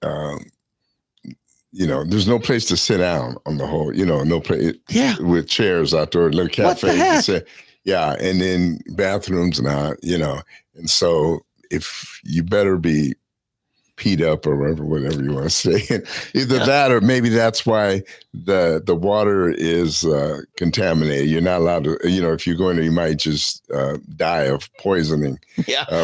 There's no place to sit down on the whole, no place with chairs outdoor, little cafes. Yeah, and then bathrooms now, and so if you better be peed up or whatever you want to say, either that or maybe that's why the water is contaminated. You're not allowed to, if you go in there, you might just die of poisoning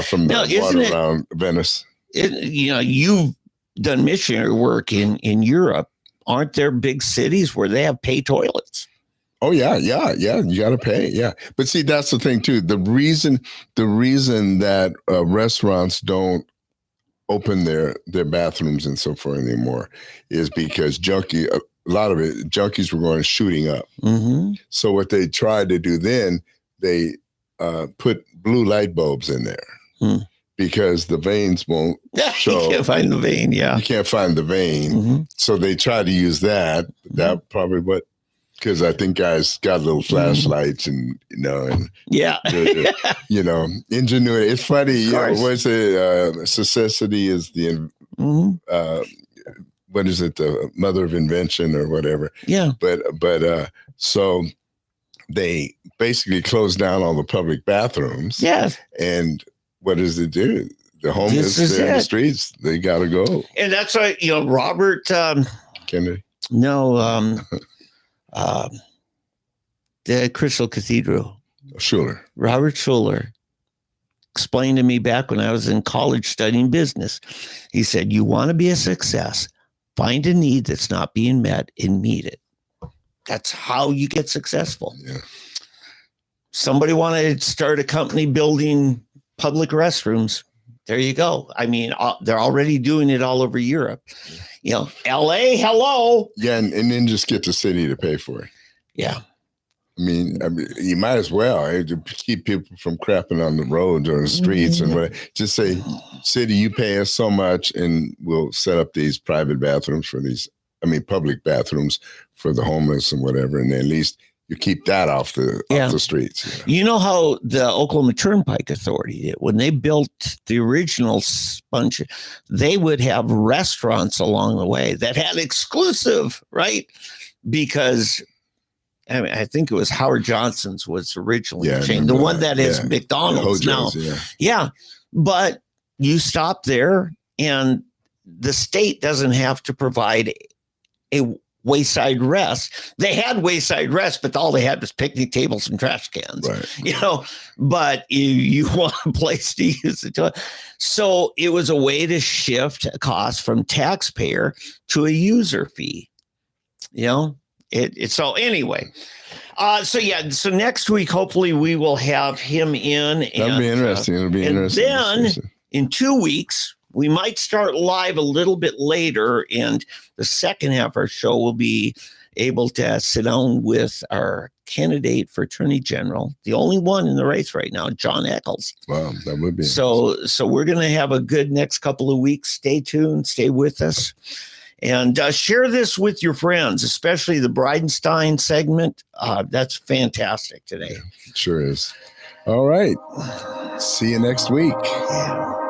from the water around Venice. You've done missionary work in Europe. Aren't there big cities where they have pay toilets? Oh yeah. You got to pay. Yeah, but see, that's the thing too. The reason that restaurants don't open their bathrooms and so forth anymore is because a lot of it, junkies were going shooting up. Mm-hmm. So what they tried to do then, they put blue light bulbs in there because the veins won't show. You can't find the vein. Yeah, you can't find the vein. Mm-hmm. So they tried to use that. That probably because I think guys got little flashlights and ingenuity. It's funny. What's it? Necessity is the what is it? The mother of invention or whatever. Yeah. But so they basically closed down all the public bathrooms. Yes. And what does it do? The homeless in the streets. They got to go. And that's why Robert Kennedy. No. The Crystal Cathedral. Schuller. Robert Schuller explained to me back when I was in college studying business. He said, you want to be a success, find a need that's not being met and meet it. That's how you get successful. Yeah. Somebody wanted to start a company building public restrooms. There you go. I mean, they're already doing it all over Europe. LA, hello. Yeah, and then just get the city to pay for it. Yeah. I mean, you might as well to keep people from crapping on the roads or the streets and whatever. Just say, city, you pay us so much, and we'll set up these private bathrooms public bathrooms for the homeless and whatever, and then at least you keep that off the streets. You know how the Oklahoma Turnpike Authority did when they built the original sponge? They would have restaurants along the way that had exclusive, right? Because I think it was Howard Johnson's was originally the chain, the one that is McDonald's now. Yeah, but you stop there, and the state doesn't have to provide a wayside rest. They had wayside rest, but all they had was picnic tables and trash cans. Right. But you want a place to use the toilet. So it was a way to shift a cost from taxpayer to a user fee. So anyway, so next week, hopefully we will have him in. That'll be interesting. It'll be interesting. Then in 2 weeks, we might start live a little bit later, and the second half of our show will be able to sit down with our candidate for Attorney General, the only one in the race right now, John Eccles. Wow, that would be so we're going to have a good next couple of weeks. Stay tuned, stay with us. And share this with your friends, especially the Bridenstine segment. That's fantastic today. Yeah, sure is. All right. See you next week. Yeah.